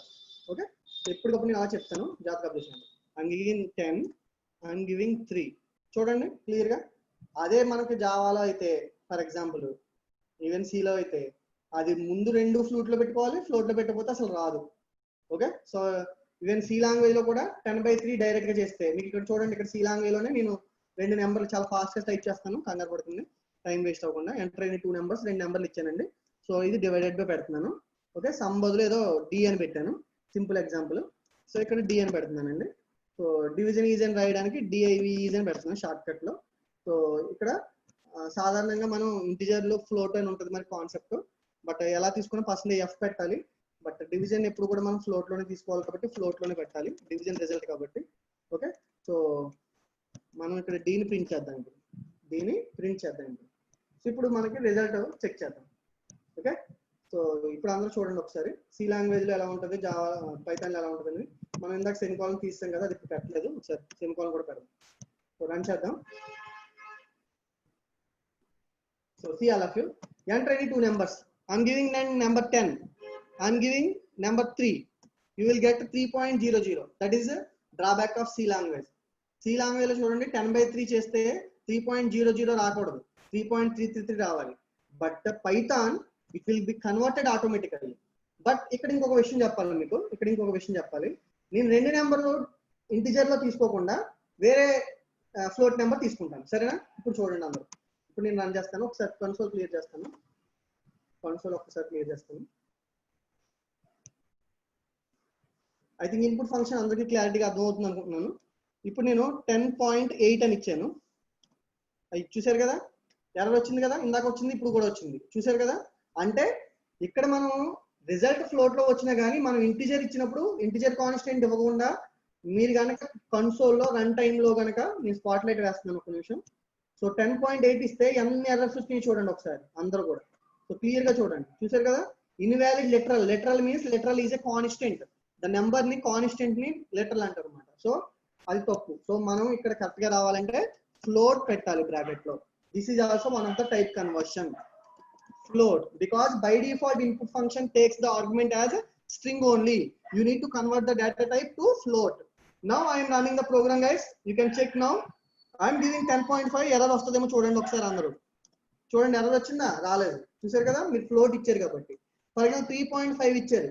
Okay ఎప్పటికప్పుడు నేను అలా చెప్తాను, జాగ్రత్తగా అభ్యసించండి. I'm giving 10, I'm giving 3. చూడండి క్లియర్గా. అదే మనకి జావాలో అయితే ఫర్ ఎగ్జాంపుల్ ఈవెన్ సిలో అయితే అది ముందు 2 ఫ్లూట్లో పెట్టుకోవాలి, ఫ్లోట్లో పెట్టకపోతే అసలు రాదు. ఓకే సో ఈవెన్ సి లాంగ్వేజ్లో కూడా 10 by 3 డైరెక్ట్గా చేస్తే మీకు ఇక్కడ చూడండి, ఇక్కడ సి లాంగ్వేజ్లోనే నేను 2 నెంబర్లు చాలా ఫాస్ట్గా టైప్ చేస్తాను, కంగారు పడుతుంది, టైం వేస్ట్ అవ్వకుండా. ఎంటర్ అయిన 2 నెంబర్స్ 2 నెంబర్లు ఇచ్చానండి. సో ఇది డివైడెడ్ బై పెడుతున్నాను. ఓకే సమ్ బదులు ఏదో డి అని పెట్టాను, సింపుల్ ఎగ్జాంపుల్. సో ఇక్కడ డి అని పెడుతున్నానండి. సో డివిజన్ ఈజ్ అని రాయడానికి డిఐవి ఈజ్ అని పెడుతున్నాను షార్ట్ కట్ లో. సో ఇక్కడ సాధారణంగా మనం ఇంటిజర్ లో ఫ్లోట్ అని ఉంటుంది మరి కాన్సెప్ట్, బట్ ఎలా తీసుకున్నా పర్సెంటేజ్ ఎఫ్ పెట్టాలి. బట్ డివిజన్ ఎప్పుడు కూడా మనం ఫ్లోట్ లోనే తీసుకోవాలి కాబట్టి ఫ్లోట్ లోనే పెట్టాలి, డివిజన్ రిజల్ట్ కాబట్టి. ఓకే సో మనం ఇక్కడ డీని ప్రింట్ చేద్దాం, ఇప్పుడు డీని ప్రింట్ చేద్దాం. సో ఇప్పుడు మనకి రిజల్ట్ చెక్ చేద్దాం. ఓకే సో ఇప్పుడు అందరూ చూడండి ఒకసారి, సి లాంగ్వేజ్ లో ఎలా ఉంటుంది, జావా పైథాన్ లో ఎలా ఉంటుంది. మనం ఇందాక సెమికాలన్ తీస్తాం కదా, అది పెట్టలేదు, ఒకసారి సెమికాలన్ కూడా పెడదాం. సో రన్ చేద్దాం. So see all of you, enter any 2 numbers. I'm giving number 10, I'm giving number 3. You will get 3.00. that is a drawback of C language. C language లో చూడండి 10 by 3 చేస్తే 3.00 రాకూడదు, 3.333 రావాలి. But Python it will be converted automatically. But ఇక్కడ ఇంకొక విషయం చెప్పాలి మీకు, ఇక్కడ ఇంకొక విషయం చెప్పాలి. నేను 2 నెంబర్లు ఇంటిజర్ లో తీసుకోకుండా వేరే ఫ్లోట్ నెంబర్ తీసుకుంటాను, సరేనా? ఇప్పుడు చూడండి అందరూ, ఇప్పుడు నేను రన్ చేస్తాను, ఒకసారి కన్సోల్ క్లియర్ చేస్తాను, కన్సోల్ ఒకసారి క్లియర్ చేస్తాను. ఐ థింక్ ఇన్పుట్ ఫంక్షన్ అందరికీ క్లారిటీగా అర్థమవుతుంది అనుకుంటున్నాను. ఇప్పుడు నేను 10.8 అని ఇచ్చాను, అది చూసారు కదా, ఎర్రర్ వచ్చింది కదా, ఇందాక వచ్చింది, ఇప్పుడు కూడా వచ్చింది, చూసారు కదా. అంటే ఇక్కడ మనం రిజల్ట్ ఫ్లోట్ లో వచ్చినా కానీ మనం ఇంటిజర్ ఇచ్చినప్పుడు ఇంటిజర్ కాన్స్టెంట్ ఇవ్వకుండా మీరు కనుక కన్సోల్లో రన్ టైమ్ లో కనుక నేను స్పాట్ లైట్ వేస్తున్నాను ఒక నిమిషం. సో 10.8 ఇస్తే ఎన్ని ఎర్రర్స్ వచ్చినాయి చూడండి ఒకసారి అందరూ కూడా. సో క్లియర్ గా చూడండి, చూసారు కదా. Invalid literal, literal means literal is a constant, the number ని కాన్స్టెంట్ ని లిటరల్ అంటారు అనమాట. సో అది తప్పు. సో మనం ఇక్కడ కరెక్ట్ గా రావాలంటే ఫ్లోట్ పెట్టాలి బ్రాకెట్ లో. This is also one of the type conversion, float, because by default input function takes the argument as a string only. You need to convert the data type to float. Now I am running the program guys, you can check now. I am giving 10.5, error వస్తదేమో చూడండి ఒకసారి అందరూ. చూడండి error వచ్చిందా, రాలేదు, చూసారు కదా, మీరు float ఇచ్చారు కాబట్టి. ఫర్ ఎగ్జాంపుల్ 3.5 ఇచ్చారు,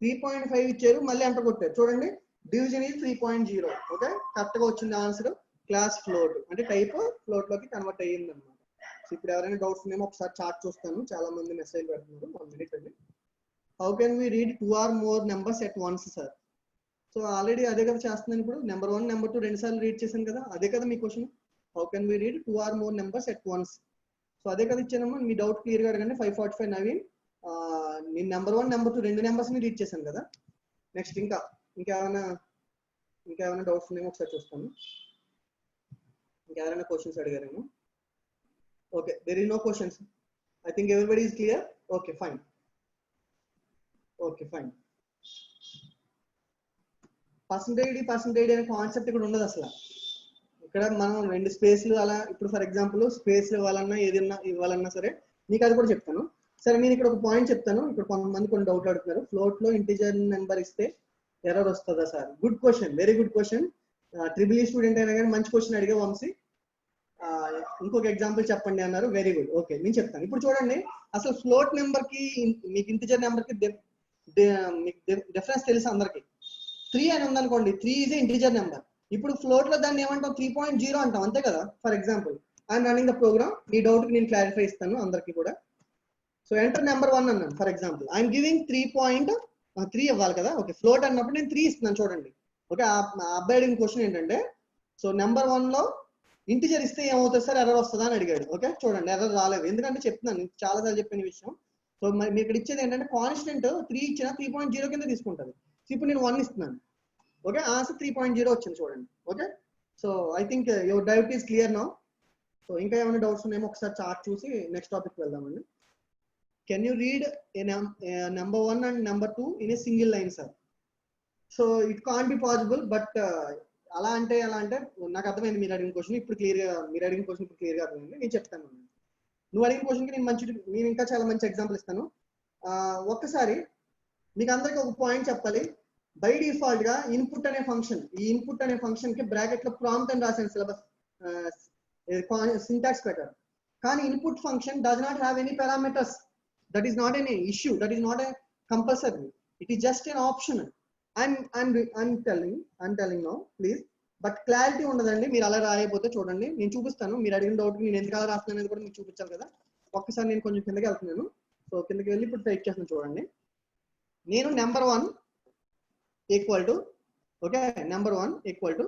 3.5 ఇచ్చారు, మళ్ళీ ఎంటర్ కొట్టారు, చూడండి డివిజన్ ఈజ్ 3.0. ఓకే కరెక్ట్ గా వచ్చింది ఆన్సర్, క్లాస్ ఫ్లోట్ అంటే టైప్ ఫ్లోట్ లోకి కన్వర్ట్ అయ్యింది అనమాట. ఇప్పుడు ఎవరైనా డౌట్స్ ఉన్నామో ఒకసారి చార్ట్ చూస్తాను, చాలా మంది మెసేజ్ పెడుతున్నారు. 1 minute అండి. How can we read 2 or more numbers at once sir? So already అదే కదా చేస్తున్నాను ఇప్పుడు, నెంబర్ 1 నెంబర్ 2 2 సార్లు రీడ్ చేశాను కదా, అదే కదా మీ question. How can we read 2 or more numbers at once? So అదే కదా ఇచ్చానమ్మా, మీ డౌట్ క్లియర్ గా అడగండి. 545 నవీన్, నేను నెంబర్ 1 నెంబర్ 2 2 నెంబర్స్ ని రీడ్ చేశాను కదా. నెక్స్ట్ ఇంకేమైనా ఇంకా ఏమైనా డౌట్స్ ఉన్నాయో ఒకసారి చూస్తాను. ఇంకెవరైనా క్వశ్చన్స్ అడిగారేమో. Okay, there is no questions. I think everybody is clear. Okay fine. Okay fine. Percentage అనే కాన్సెప్ట్ ఇక్కడ ఉండదు అసలు. ఇక్కడ మనం 2 స్పేస్లు అలా, ఇప్పుడు ఫర్ ఎగ్జాంపుల్ స్పేస్ ఇవ్వాలన్నా ఏదన్నా ఇవ్వాలన్నా సరే మీకు అది కూడా చెప్తాను. సరే, నేను ఇక్కడ ఒక పాయింట్ చెప్తాను. ఇక్కడ కొంతమంది కొన్ని డౌట్ అడుగుతున్నారు. ఫ్లోట్ లో ఇంటిజర్ నెంబర్ ఇస్తే ఎర్రర్ వస్తుందా sir? Good question, very good question. Triple E student అయినా కానీ మంచి క్వశ్చన్ అడిగే వంశీ. ఇంకొక ఎగ్జాంపుల్ చెప్పండి అన్నారు. Very good. ఓకే, నేను చెప్తాను. ఇప్పుడు చూడండి, అసలు ఫ్లోట్ నెంబర్ కి మీకు ఇంటిజర్ నెంబర్ కి డిఫరెన్స్ తెలుసు అందరికి. 3 అని ఉందనుకోండి, 3 ఈజ్ ఇంటిజర్ నెంబర్. ఇప్పుడు ఫ్లోట్ లో దాన్ని ఏమంటాం? 3.0 అంటాం, అంతే కదా. For example I'm running the program. ఈ డౌట్ కి నేను క్లారిఫై ఇస్తాను అందరికి కూడా. సో ఎంటర్ నెంబర్ 1 అన్నాను. ఫర్ ఎగ్జాంపుల్ ఐఎమ్ గివింగ్ 3.3 ఇవ్వాలి కదా. ఓకే, ఫ్లోట్ అన్నప్పుడు నేను 3 ఇస్తున్నాను చూడండి. ఓకే, ఆ అబ్బాయి అడిగిన క్వశ్చన్ ఏంటంటే, సో నెంబర్ 1 లో ఇంటిజర్ ఇస్తే ఏమవుతుంది సార్, ఎర్రర్ వస్తుందా అని అడిగాడు. ఓకే చూడండి, ఎర్రర్ రాలేదు. ఎందుకంటే చెప్తున్నాను, చాలా సార్లు చెప్పిన విషయం. సో మరి మీరు ఇక్కడ ఇచ్చేది ఏంటంటే, కాన్స్టెంట్ 3 ఇచ్చిన 3.0 కింద తీసుకుంటుంది. ఇప్పుడు నేను 1 ఇస్తున్నాను. ఓకే, ఆన్సర్ 3.0 వచ్చింది చూడండి. Okay, so I think your doubt is clear now. So ఇంకా ఏమైనా డౌట్స్ ఉన్నాయేమో ఒకసారి చార్ట్ చూసి నెక్స్ట్ టాపిక్ వెళ్దామండి. Can you read number 1 and number 2 in a single line sir? So it can't be possible, but అలా అంటే నాకు అర్థమైంది మీరు అడిగిన క్వశ్చన్. ఇప్పుడు క్లియర్గా అర్థమైంది. నేను చెప్తాను. నువ్వు అడిగిన క్వశ్చన్కి నేను ఇంకా చాలా మంచి ఎగ్జాంపుల్ ఇస్తాను. ఒక్కసారి మీకు అందరికి ఒక పాయింట్ చెప్పాలి. బై డిఫాల్ట్ గా ఇన్పుట్ అనే ఫంక్షన్, ఈ ఇన్పుట్ అనే ఫంక్షన్ కి బ్రాకెట్ లో ప్రాంప్ట్ అని రాశాను సిలబస్ సింటాక్స్ ప్రకారం. కానీ input function does not have any parameters. That is not an issue, that is not a compulsory, it is just N option. I'm telling now, please. But clarity ఉండదండి మీరు అలా రాయకపోతే. చూడండి, నేను చూపిస్తాను. మీరు అడిగిన డౌట్ నేను ఎందుకు అలా రాస్తున్నాను అనేది కూడా మీకు చూపించాలి కదా. ఒక్కసారి నేను కొంచెం కిందకి వెళ్తున్నాను. సో కిందకి వెళ్ళి ఇప్పుడు టైప్ చేస్తాను చూడండి. నేను number 1 equal to, okay, number 1 equal to,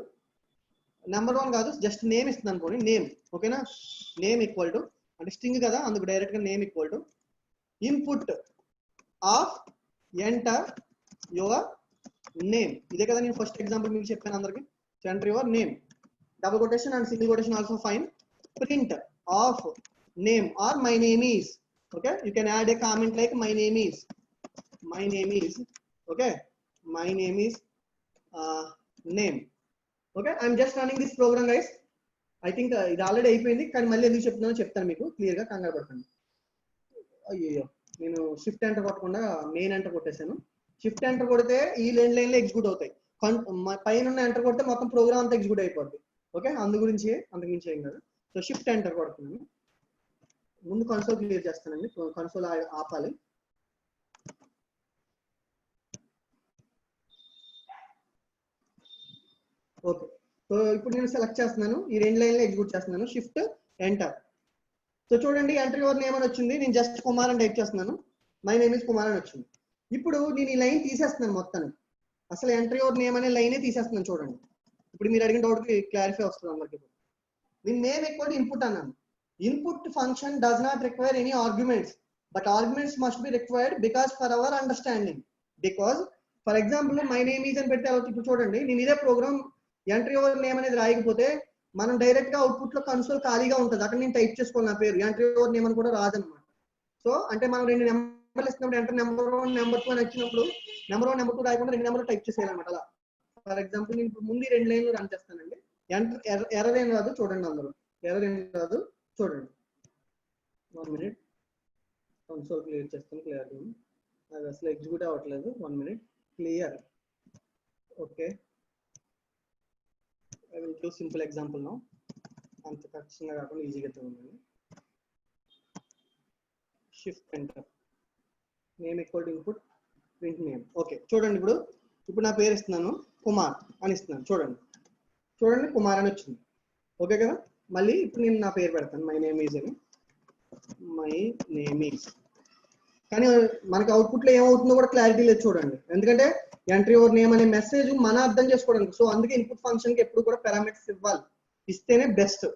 number 1 కాదు, జస్ట్ నేమ్ ఇస్తున్నాను అనుకోండి. నేమ్, ఓకేనా. నేమ్ ఈక్వల్ టు అంటే స్ట్రింగ్ కదా, అందుకు డైరెక్ట్ గా name equal to input of enter your name. ఇదే కదా నేను ఫస్ట్ ఎగ్జాంపుల్ మీకు చెప్పాను అందరికి. Enter your name, double quotation and single quotation also fine. Print of name or my name is. Okay, you can add A comment like my name is, okay, my name is name. Okay, I'm just running this program guys. I think ఇది already అయిపోయింది, కానీ మళ్ళీ ఎందుకు చెప్తున్నానో చెప్తాను మీకు clear గా, కంగారు పడకండి. అయ్యో, నేను షిఫ్ట్ ఎంటర్ కొట్టకుండా మెయిన్ ఎంటర్ కొట్టేశాను. షిఫ్ట్ ఎంటర్ కొడితే ఈ లైన్ లో ఎగ్జిక్యూట్ అవుతాయి. పైన ఎంటర్ కొడితే మొత్తం ప్రోగ్రామ్ అంతా ఎగ్జిక్యూట్ అయిపోద్ది. ఓకే, అంతకుమించి ఏం కాదు. సో షిఫ్ట్ ఎంటర్ కొడుతున్నాను. ముందు కన్సోల్ క్లియర్ చేస్తానండి. కన్సోల్ ఆపాలి. ఓకే, సో ఇప్పుడు నేను సెలెక్ట్ చేస్తున్నాను. ఈ 2 లైన్లు ఎగ్జిక్యూట్ చేస్తున్నాను. Shift enter. సో చూడండి, ఎంటర్ యువర్ నేమ్ అని వచ్చింది. నేను జస్ట్ కుమార్ అని టైప్ చేస్తున్నాను. మై నేమ్ ఇస్ కుమార్ అని వచ్చింది. ఇప్పుడు నేను ఈ లైన్ తీసేస్తున్నాను మొత్తానికి. అసలు ఎంటర్ యువర్ నేమ్ అనే లైనే తీసేస్తున్నాను చూడండి. ఇప్పుడు మీరు అడిగిన డౌట్ కి క్లారిఫై వస్తుంది అందరికి. నేను నేమ్ ఈక్వల్ టు ఇన్పుట్ అన్నాను. Input function does not require any arguments, but arguments must be required because for our understanding. Because for example my name is అని పెడితే ఇప్పుడు చూడండి, నేను ఇదే ప్రోగ్రామ్ ఎంటర్ యువర్ నేమ్ అనేది రాయకపోతే మనం డైరెక్ట్ గా అవుట్పుట్ లో కన్సోల్ ఖాళీగా ఉంటుంది. అక్కడ నేను టైప్ చేసుకోవాలి నా పేరు. ఎంటర్ యువర్ నేమ్ అని కూడా రాదనమాట. సో అంటే మనం 2 నెంబర్లు ఇస్తున్నప్పుడు ఎంటర్ నెంబర్ 1 నెంబర్ 2 అని వచ్చినప్పుడు నెంబర్ 1 నెంబర్ 2 రాయకుండా 2 నెంబర్లు టైప్ చేసేయాలన్నమాట. అలా ఫర్ ఎగ్జాంపుల్ నేను ఇప్పుడు ముందు 2 లైన్లు రన్ చేస్తానండి. ఎర్రర్ ఏం రాదు చూడండి. అందరూ ఎర్రర్ ఏం రాదు చూడండి. 1 మినిట్ కన్సోల్ క్లియర్ చేస్తాను. క్లియర్ అది అసలు ఎగ్జిక్యూట్ అవ్వట్లేదు. 1 minute. Clear. Okay, I will give simple example now. అంత కష్టంగా కాకుండా ఈజీగా ఉందండి. Shift enter, name equal to input print name. Okay చూడండి, ఇప్పుడు నా పేరు ఇస్తున్నాను, కుమార్ అని ఇస్తున్నాను. చూడండి కుమార్ అని వచ్చింది. ఓకే కదా. మళ్ళీ ఇప్పుడు నేను నా పేరు పెడతాను, మై నేమ్ ఈజ్ అని. My name is. కానీ మనకి అవుట్పుట్ లో ఏమవుతుందో కూడా క్లారిటీ లేదు చూడండి. ఎందుకంటే ఎంటర్ యువర్ నేమ్ అనే మెసేజ్ మన అర్థం చేసుకోవడానికి. సో అందుకే ఇన్పుట్ ఫంక్షన్ కి ఎప్పుడు కూడా పారామీటర్స్ ఇవ్వాలి, ఇస్తేనే బెస్ట్.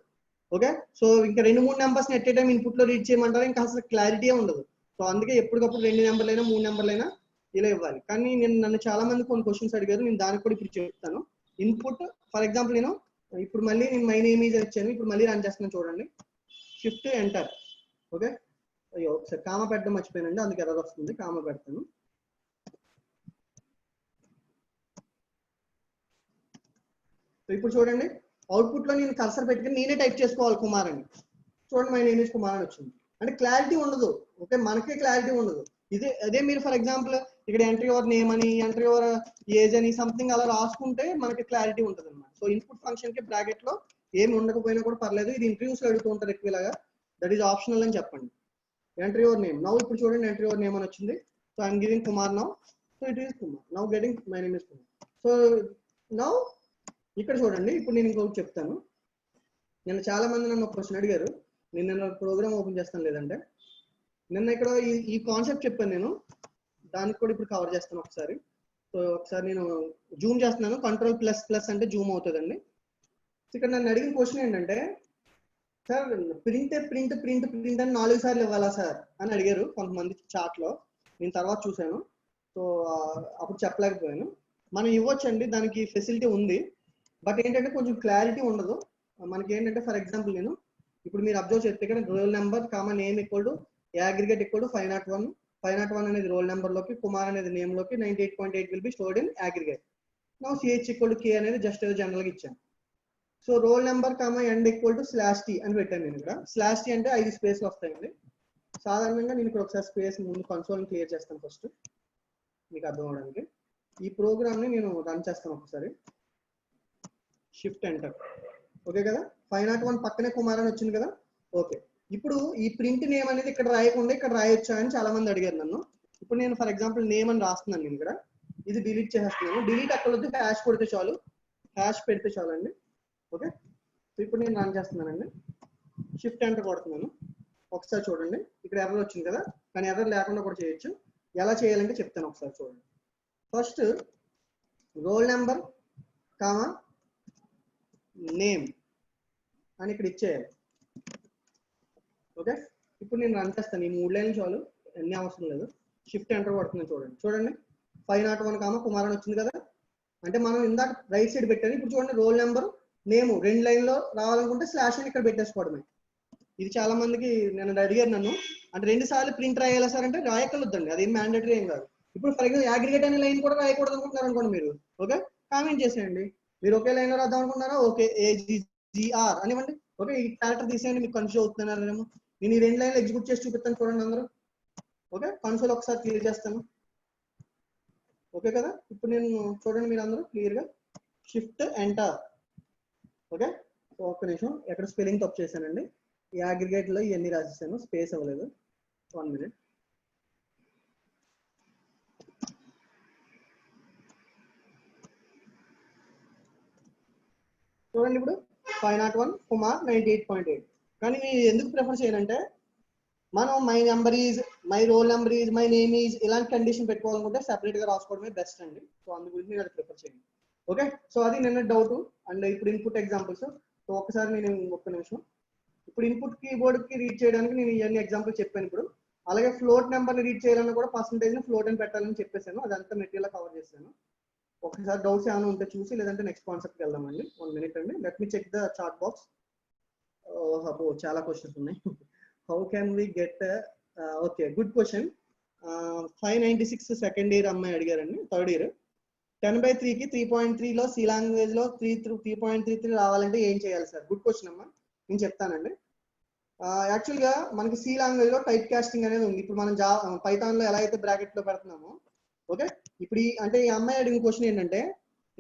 ఓకే, సో ఇంకా 2-3 numbers at a time input లో రీడ్ చేయమంటారు, ఇంకా అసలు క్లారిటీ ఉండదు. సో అందుకే ఎప్పటికప్పుడు 2 నెంబర్లు అయినా 3 నెంబర్లు అయినా ఇలా ఇవ్వాలి. కానీ నన్ను చాలా మంది కొన్ని క్వశ్చన్స్ అడిగారు, నేను దానికి కూడా ఇప్పుడు చెప్తాను. ఇన్పుట్ ఫర్ ఎగ్జాంపుల్ నేను ఇప్పుడు మళ్ళీ నేను మై నేమ్ ఈజ్ ఇచ్చాను, ఇప్పుడు మళ్ళీ రన్ చేస్తున్నాను చూడండి, షిఫ్ట్ ఎంటర్. ఓకే, అయ్యో ఒకసారి కామా పెట్టడం మర్చిపోయానండి, అందుకు ఎర్రర్ వస్తుంది, కామా పెడతాను. ఇప్పుడు చూడండి అవుట్పుట్ లో నేను కర్సర్ పెట్టుకుని నేనే టైప్ చేసుకోవాలి కుమార్ అని. చూడండి మై నేమ్ ఈజ్ కుమార్ అని వచ్చింది. అంటే క్లారిటీ ఉండదు, ఓకే, మనకే క్లారిటీ ఉండదు. అదే మీరు ఫర్ ఎగ్జాంపుల్ ఇక్కడ ఎంటర్ యువర్ నేమ్ అని, ఎంటర్ యువర్ ఏజ్ అని సంథింగ్ అలా రాసుకుంటే మనకి క్లారిటీ ఉంటుంది అనమాట. సో ఇన్పుట్ ఫంక్షన్ కి బ్రాకెట్ లో ఏమి ఉండకపోయినా కూడా పర్లేదు, ఇది ఇంటర్వ్యూస్ అడుగుతూ ఉంటారు ఎక్కువ ఇలాగా, దట్ ఈస్ ఆప్షనల్ అని చెప్పండి. ఎంటర్ యువర్ నేమ్ నౌ, ఇప్పుడు చూడండి ఎంటర్ యువర్ నేమ్ అని వచ్చింది. So I'm giving Kumar now, so it is Kumar now getting my name is Kumar. So now ఇక్కడ చూడండి, ఇప్పుడు నేను ఇంకొకటి చెప్తాను. నిన్న చాలా మంది నన్ను ఒక క్వశ్చన్ అడిగారు, నేను ప్రోగ్రామ్ ఓపెన్ చేస్తాను లేదంటే నిన్న ఇక్కడ ఈ కాన్సెప్ట్ చెప్పాను నేను, దానికి కూడా ఇప్పుడు కవర్ చేస్తాను ఒకసారి. సో ఒకసారి నేను జూమ్ చేస్తున్నాను, కంట్రోల్ ప్లస్ ప్లస్ అంటే జూమ్ అవుతుందండి. ఇక్కడ నన్ను అడిగిన క్వశ్చన్ ఏంటంటే, sir print print print print అని 4 సార్లు ఇవ్వాలా సార్ అని అడిగారు కొంతమంది చాట్ లో. నేను తర్వాత చూశాను, సో అప్పుడు చెప్పలేకపోయాను. మనం ఇవ్వచ్చండి, దానికి ఫెసిలిటీ ఉంది, బట్ ఏంటంటే కొంచెం క్లారిటీ ఉండదు మనకి. ఏంటంటే ఫర్ ఎగ్జాంపుల్ నేను ఇప్పుడు మీరు అబ్జర్వ్ చేస్తే ఇక్కడ role number comma name equal to aggregate equal to 501. 501 అనేది రోల్ నెంబర్ లోకి, కుమార్ అనేది నేమ్ లోకి, 98.8 will be stored in aggregate. Now CH equal to K అనేది జస్ట్ ఏదో జనరల్ గా ఇచ్చాను. So roll number comma end equal to /t అని పెట్టాను నేను ఇక్కడ. /t అంటే 5 స్పేస్లు వస్తాయండి. సాధారణంగా నేను ఇక్కడ ఒకసారి స్పేస్ ముందు కన్సోల్ క్లియర్ చేస్తాను ఫస్ట్ మీకు అర్థం అవడానికి. ఈ ప్రోగ్రామ్ ని నేను రన్ చేస్తాను ఒకసారి, షిఫ్ట్ ఎంటర్. ఓకే కదా, 501 పక్కనే కుమార్ అని వచ్చింది కదా. ఓకే, ఇప్పుడు ఈ ప్రింట్ నేమ్ అనేది ఇక్కడ రాయకుండా ఇక్కడ రాయొచ్చా అని చాలా మంది అడిగారు నన్ను. ఇప్పుడు నేను ఫర్ ఎగ్జాంపుల్ నేమ్ అని రాస్తున్నాను, నేను ఇక్కడ ఇది డిలీట్ చేసేస్తున్నాను. డిలీట్ అక్కడ వద్దు, హ్యాష్ కొడితే చాలు, హ్యాష్ పెడితే చాలు అండి. ఓకే, సో ఇప్పుడు నేను రన్ చేస్తున్నానండి, షిఫ్ట్ ఎంటర్ కొడుతున్నాను. ఒకసారి చూడండి ఇక్కడ ఎర్రర్ వచ్చింది కదా, కానీ ఎర్రర్ లేకుండా కూడా చేయొచ్చు. ఎలా చేయాలంటే చెప్తాను ఒకసారి చూడండి. First role number comma name అని ఇక్కడ ఇచ్చేయాలి. ఓకే, ఇప్పుడు నేను రన్ చేస్తాను, ఈ 3 లైన్లు చాలు, అన్ని అవసరం లేదు. షిఫ్ట్ ఎంటర్ కొడుతున్నాను చూడండి. చూడండి 501 కామా కుమార్ అని వచ్చింది కదా. అంటే మనం ఇందాక రైట్ సైడ్ పెట్టాను, ఇప్పుడు చూడండి రోల్ నెంబర్ నేమ్ 2 లైన్లో రావాలనుకుంటే స్లాష్ అని ఇక్కడ పెట్టేసుకోవడమే. ఇది చాలా మందికి నేను అడిగారు నన్ను, అంటే 2 సార్లు ప్రింట్ రాయాలా సార్ అంటే రాయకలొద్దండి, అదేం మ్యాండేటరీ ఏం కాదు. ఇప్పుడు ఫర్ ఎగ్జాంపుల్ అగ్రిగేట్ అనే లైన్ కూడా రాయకూడదు అనుకుంటున్నారు అనుకోండి మీరు, ఓకే, కామెంట్ చేసేయండి. మీరు ఒకే లైన్ లో రాద్దాం అనుకున్నారా, ఓకే AGGR అనివ్వండి. ఓకే, ఈ క్యారెక్టర్ తీసేయండి, మీకు కన్ఫ్యూజ్ అవుతున్నారేమో. నేను ఈ 2 లైన్లు ఎగ్జిక్యూట్ చేసి చూపిస్తాను చూడండి అందరూ. ఓకే, కన్సోల్ ఒకసారి క్లియర్ చేస్తాను. ఓకే కదా, ఇప్పుడు నేను చూడండి మీరు అందరూ క్లియర్ గా, షిఫ్ట్ ఎంటర్. ఓకే, ఒక్క నిమిషం, ఎక్కడ స్పెల్లింగ్ తప్పు చేశానండి. ఈ అగ్రిగేట్ లో ఇవన్నీ రాసేసాను, స్పేస్ అవ్వలేదు. 1 minute. చూడండి ఇప్పుడు 501 కుమార్ 98.8. కానీ నేను ఎందుకు ప్రిఫర్ చేయనంటే, మనం my number is, my roll number is, my name is ఇలాంటి కండిషన్ పెట్టుకోవాలనుకుంటే సెపరేట్ గా రాసుకోవడమే బెస్ట్ అండి. సో అందు గురించి నేను అది ప్రిఫర్ చేయండి. ఓకే, సో అది నిన్న డౌట్. అండ్ ఇప్పుడు ఇన్పుట్ ఎగ్జాంపుల్స్. సో ఒకసారి నేను ఒక్క నిమిషం, ఇప్పుడు ఇన్పుట్ కీబోర్డ్ కి రీడ్ చేయడానికి నేను ఇవన్నీ ఎగ్జాంపుల్ చెప్పాను ఇప్పుడు. అలాగే ఫ్లోట్ నెంబర్ ని రీడ్ చేయాలన్నా కూడా పర్సంటేజ్ ని ఫ్లోట్ అని పెట్టాలని చెప్పేసాను, అదంతా మెటీరియల్ కవర్ చేశాను. ఒకసారి డౌట్స్ ఏమైనా ఉంటే చూసి, లేదంటే నెక్స్ట్ కాన్సెప్ట్కి వెళ్దామండి. 1 minute అండి, let me check the chat box. అబ్బో చాలా క్వశ్చన్స్ ఉన్నాయి. How can we get, okay good question. 596 second year అమ్మాయి అడిగారండి, థర్డ్ ఇయర్. 10/3 కి 3.3 లో సి లాంగ్వేజ్ లో 3.33 రావాలంటే ఏం చేయాలి సార్? గుడ్ క్వశ్చన్ అమ్మా, నేను చెప్తానండి. యాక్చువల్ గా మనకి సి లాంగ్వేజ్ లో టైప్ కాస్టింగ్ అనేది ఉంది. ఇప్పుడు మనం పైథాన్ లో ఎలా అయితే బ్రాకెట్ లో పెడుతున్నామో, ఓకే, ఇప్పుడు అంటే ఈ అమ్మాయి అడిగిన క్వశ్చన్ ఏంటంటే,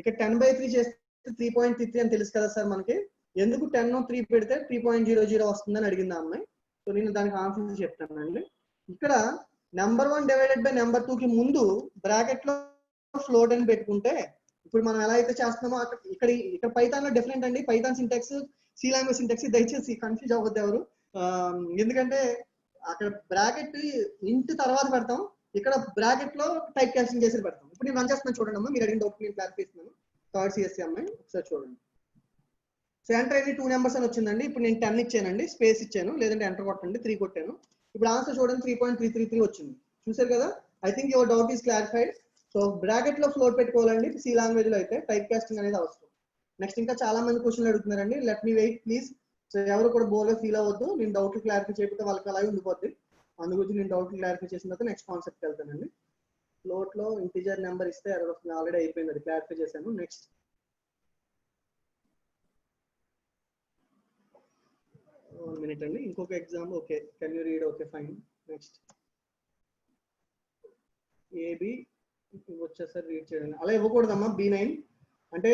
ఇక్కడ 10/3 చేస్తే 3.33 అని తెలుసు కదా సార్ మనకి, ఎందుకు 10 పెడితే 3.00 వస్తుందని అడిగింది ఆ అమ్మాయి. సో నేను దానికి ఆన్సర్ చెప్తానండి. ఇక్కడ నెంబర్ 1 డివైడెడ్ బై నెంబర్ 2 కి ముందు బ్రాకెట్ లో ఫ్లోట్ అని పెట్టుకుంటే, ఇప్పుడు మనం ఎలా అయితే చేస్తున్నామో ఇక్కడ పైథాన్ లో డిఫరెంట్ అండి. Python syntax, C language syntax దయచేసి కన్ఫ్యూజ్ అవ్వద్దు ఎవరు. ఎందుకంటే అక్కడ బ్రాకెట్ ఇంటి తర్వాత పెడతాం, ఇక్కడ బ్రాకెట్ లో టైప్ కాస్టింగ్ చేసి పెడతాం. ఇప్పుడు నేను రన్ చేస్తున్నాను చూడండి అమ్మా, మీరు అడిగిన డౌట్ నేను క్లారిఫై చేస్తున్నాను. థర్డ్ సిఎస్సి అమ్మాయి ఒకసారి చూడండి. సో ఎంటర్ అయితే 2 నెంబర్స్ అని వచ్చిందండి. ఇప్పుడు నేను 10 ఇచ్చానండి, స్పేస్ ఇచ్చాను, లేదంటే ఎంటర్ కొట్టండి, 3 కొట్టాను. ఇప్పుడు ఆన్సర్ చూడండి 3.333 వచ్చింది. చూసారు కదా, I think your doubt is clarified. So bracket లో ఫ్లోట్ పెట్టుకోవాలండి సి లాంగ్వేజ్ లో అయితే, టైప్ కాస్టింగ్ అనేది అవసరం. నెక్స్ట్ ఇంకా చాలా మంది క్వశ్చన్లు అడుగుతున్నారండి. Let me wait please. So ఎవరు కూడా బోర్గా ఫీల్ అవ్వద్దు. నేను డౌట్లు క్లారిఫై చేయకపోతే వాళ్ళకి అలాగే ఉండిపోద్ది. అందు గురించి నేను డౌట్లు క్లారిఫై చేసిన తర్వాత నెక్స్ట్ కాన్సెప్ట్కి వెళ్తానండి. ఫ్లోట్లో ఇంటిజర్ నెంబర్ ఇస్తే ఎర్రర్ వస్తుంది, ఆల్రెడీ అయిపోయింది, అది క్లారిఫై చేశాను. నెక్స్ట్ 1 minute అండి. ఇంకొక exam. Okay, can you read? Okay fine. Next AB వచ్చేసరి రీడ్ చేయండి. అలా ఇవ్వకూడదమ్మా. B9 అంటే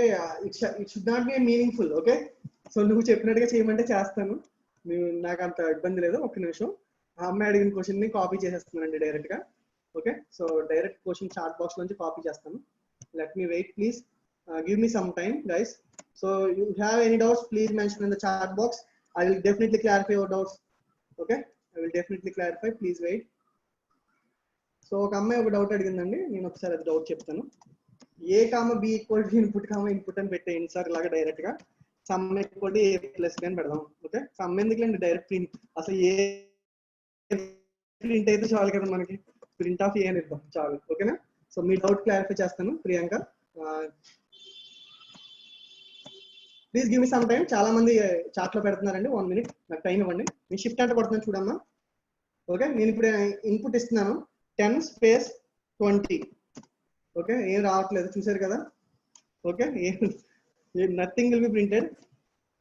it should not be meaningful. Okay, so నువ్వు చెప్పినట్టుగా చేయమంటే చేస్తాను, నాకు అంత ఇబ్బంది లేదు. ఒక్క నిమిషం. ఆ అమ్మాయి అడిగిన క్వశ్చన్ ని కాపీ చేసేస్తున్నానండి డైరెక్ట్ గా. Okay, so direct question chat box నుంచి కాపీ చేస్తాను. Let me wait please, give me some time guys. So you have any doubts please mention in the chat box. I will definitely clarify your doubts. Okay, I will definitely clarify. Please wait. So ఒక అమ్మాయి ఒక doubt అడిగిందండి, నేను ఒకసారి అది doubt చెప్తాను. A, B equal to input input అని పెట్టేయండి sir ఇలాగా డైరెక్ట్ గా. Some equal to A plus B అని పెడదాం. ఓకే, సమ్ ఎందుకులేండి, డైరెక్ట్ ప్రింట్. అసలు ఏ ప్రింట్ అయితే చాలు కదా మనకి, ప్రింట్ ఆఫ్ A అని ఇద్దాం చాలు. ఓకేనా? సో మీ డౌట్ క్లారిఫై చేస్తాను Priyanka. Please give me some time. చాలా మంది చాట్ లో పెడుతున్నారండి. 1 minute నాకు టైం ఇవ్వండి. నేను షిఫ్ట్ అంటే కొడుతున్నాను చూడమ్మా. ఓకే, నేను ఇప్పుడు ఇన్పుట్ ఇస్తున్నాను 10 స్పేస్ 20. ఓకే, ఏం రావట్లేదు చూసారు కదా. Okay, nothing will be printed.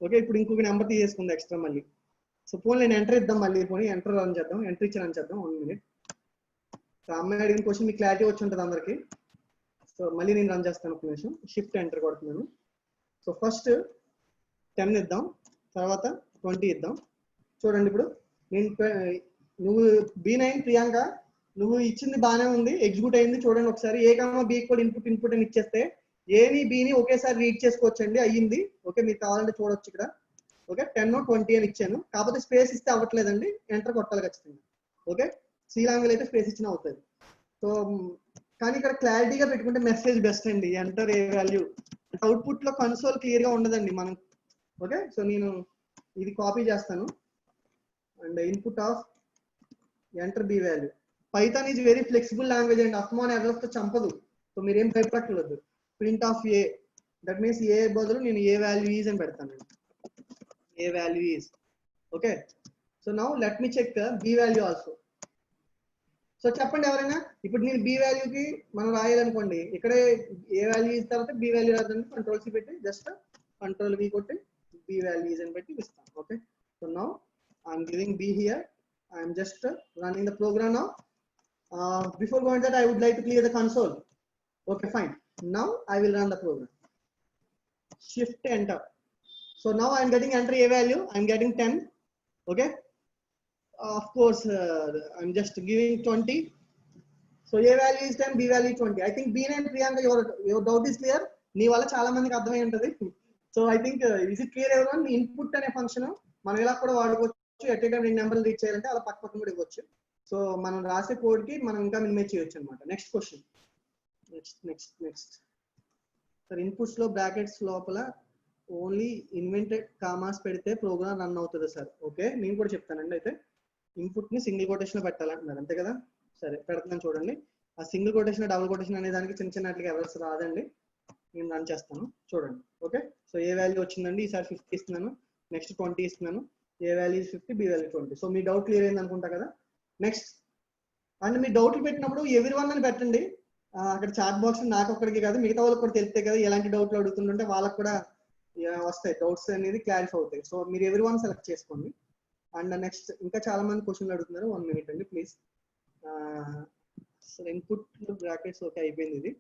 Okay, ఇప్పుడు ఇంకొక నెంబర్ తీసేసుకుంది ఎక్స్ట్రా మళ్ళీ. సో పోనీ నేను ఎంటర్ ఇద్దాం, మళ్ళీ పోనీ ఎంటర్ రన్ చేద్దాం, ఎంటర్ ఇచ్చి రన్ చేద్దాం. 1 minute. సో అమ్మాయి అడిగిన క్వశ్చన్ మీకు క్లారిటీ వచ్చి ఉంటుంది అందరికి. సో మళ్ళీ నేను రన్ చేస్తాను. ఒక నిమిషం, షిఫ్ట్ ఎంటర్ కొడుతున్నాను. సో ఫస్ట్ 10 ఇద్దాం, తర్వాత 20 ఇద్దాం. చూడండి ఇప్పుడు నేను నువ్వు B9 ప్రియాంక నువ్వు ఇచ్చింది బాగానే ఉంది, ఎగ్జిక్యూట్ అయింది. చూడండి ఒకసారి. A, B ఈక్వల్ ఇన్పుట్ అని ఇచ్చేస్తే ఏని బిని ఒకేసారి రీడ్ చేసుకోవచ్చండి, అయ్యింది. ఓకే, మీకు కావాలంటే చూడొచ్చు ఇక్కడ. ఓకే, 10 20 అని ఇచ్చాను, కాకపోతే స్పేస్ ఇస్తే అవ్వట్లేదండి, ఎంటర్ కొట్టాలి ఖచ్చితంగా. ఓకే, సి లాంగ్వేజ్ అయితే స్పేస్ ఇచ్చిన అవుతుంది. సో కానీ ఇక్కడ క్లారిటీగా పెట్టుకుంటే మెసేజ్ బెస్ట్ అండి. ఎంటర్ ఏ వాల్యూ, అవుట్పుట్ లో కన్సోల్ క్లియర్ గా ఉండదండి మనం. ఓకే, సో నేను ఇది కాపీ చేస్తాను and input of enter B value. Python is very flexible language అండి, అస్మాన్ ఎర్రర్స్ తో చంపదు. సో మీరు ఏం భయపడట్లేదు. Print of A, that means A బదులు నేను ఏ వాల్యూ ఈజ్ అని పెడతాను. A value is. Okay, so now let me check B value also. So చెప్పండి ఎవరైనా, ఇప్పుడు నేను బి వాల్యూకి మనం రాయాలనుకోండి, ఇక్కడే ఏ వాల్యూ ఈజ్ తర్వాత బి వాల్యూ రాదండి. కంట్రోల్ సి పెట్టి జస్ట్ కంట్రోల్ వి కొట్టి B values and betti istam. Okay, so now I am giving B here. I am just running the program now. Before going that, I would like to clear the console. Okay, fine. Now I will run the program. Shift enter. So now I am getting enter A value. I am getting 10. Okay, of course I am just giving 20. So A value is 10, B value 20. I think B9 Priyanka, your doubt is clear. Nee valla chaala mandiki ardhamai untadi. So I think is it clear everyone? Input అనే function మనం ఇలా కూడా వాడుకోవచ్చు. At a time 2 నెంబర్లు reach చేయాలంటే అలా పక్క పక్కన కూడా ఇవ్వచ్చు. సో మనం రాసే కోడ్ కి మనం ఇంకా మినిమైజ్ చేయొచ్చు అనమాట. Next question. Next sir, inputs లో బ్రాకెట్స్ లోపల ఓన్లీ ఇన్వెంటెడ్ కామాస్ పెడితే ప్రోగ్రామ్ రన్ అవుతుంది సార్. ఓకే, నేను కూడా చెప్తానండి. అయితే ఇన్పుట్ ని సింగిల్ కొటేషన్ లో పెట్టాలంటున్నారు, అంతే కదా? సరే పెడుతున్నాను చూడండి. ఆ సింగిల్ కొటేషన్ డబుల్ కొటేషన్ అనే దానికి చిన్న చిన్న వాటికి ఎర్రర్స్ రాదండి. నేను రన్ చేస్తాను చూడండి. ఓకే, సో ఏ వాల్యూ వచ్చిందండి, ఈసారి 50 ఇస్తున్నాను, నెక్స్ట్ 20 ఇస్తున్నాను. ఏ వాల్యూ 50, బి వాల్యూ 20. సో మీ డౌట్ క్లియర్ అయింది అనుకుంటా కదా. నెక్స్ట్, అండ్ మీ డౌట్లు పెట్టినప్పుడు ఎవరీవన్ అని పెట్టండి. అక్కడ చాట్ బాక్స్ నాకు ఒక్కడికి కాదు, మిగతా వాళ్ళకి కూడా తెలిస్తే కదా ఎలాంటి డౌట్లు అడుగుతుంటే వాళ్ళకి కూడా వస్తాయి, డౌట్స్ అనేది క్లారిఫై అవుతాయి. సో మీరు ఎవరీవన్ సెలెక్ట్ చేసుకోండి. అండ్ నెక్స్ట్ ఇంకా చాలా మంది క్వశ్చన్లు అడుగుతున్నారు. 1 minute అండి ప్లీజ్. ఇన్పుట్ బ్రాకెట్స్ ఓకే అయిపోయింది. ఇది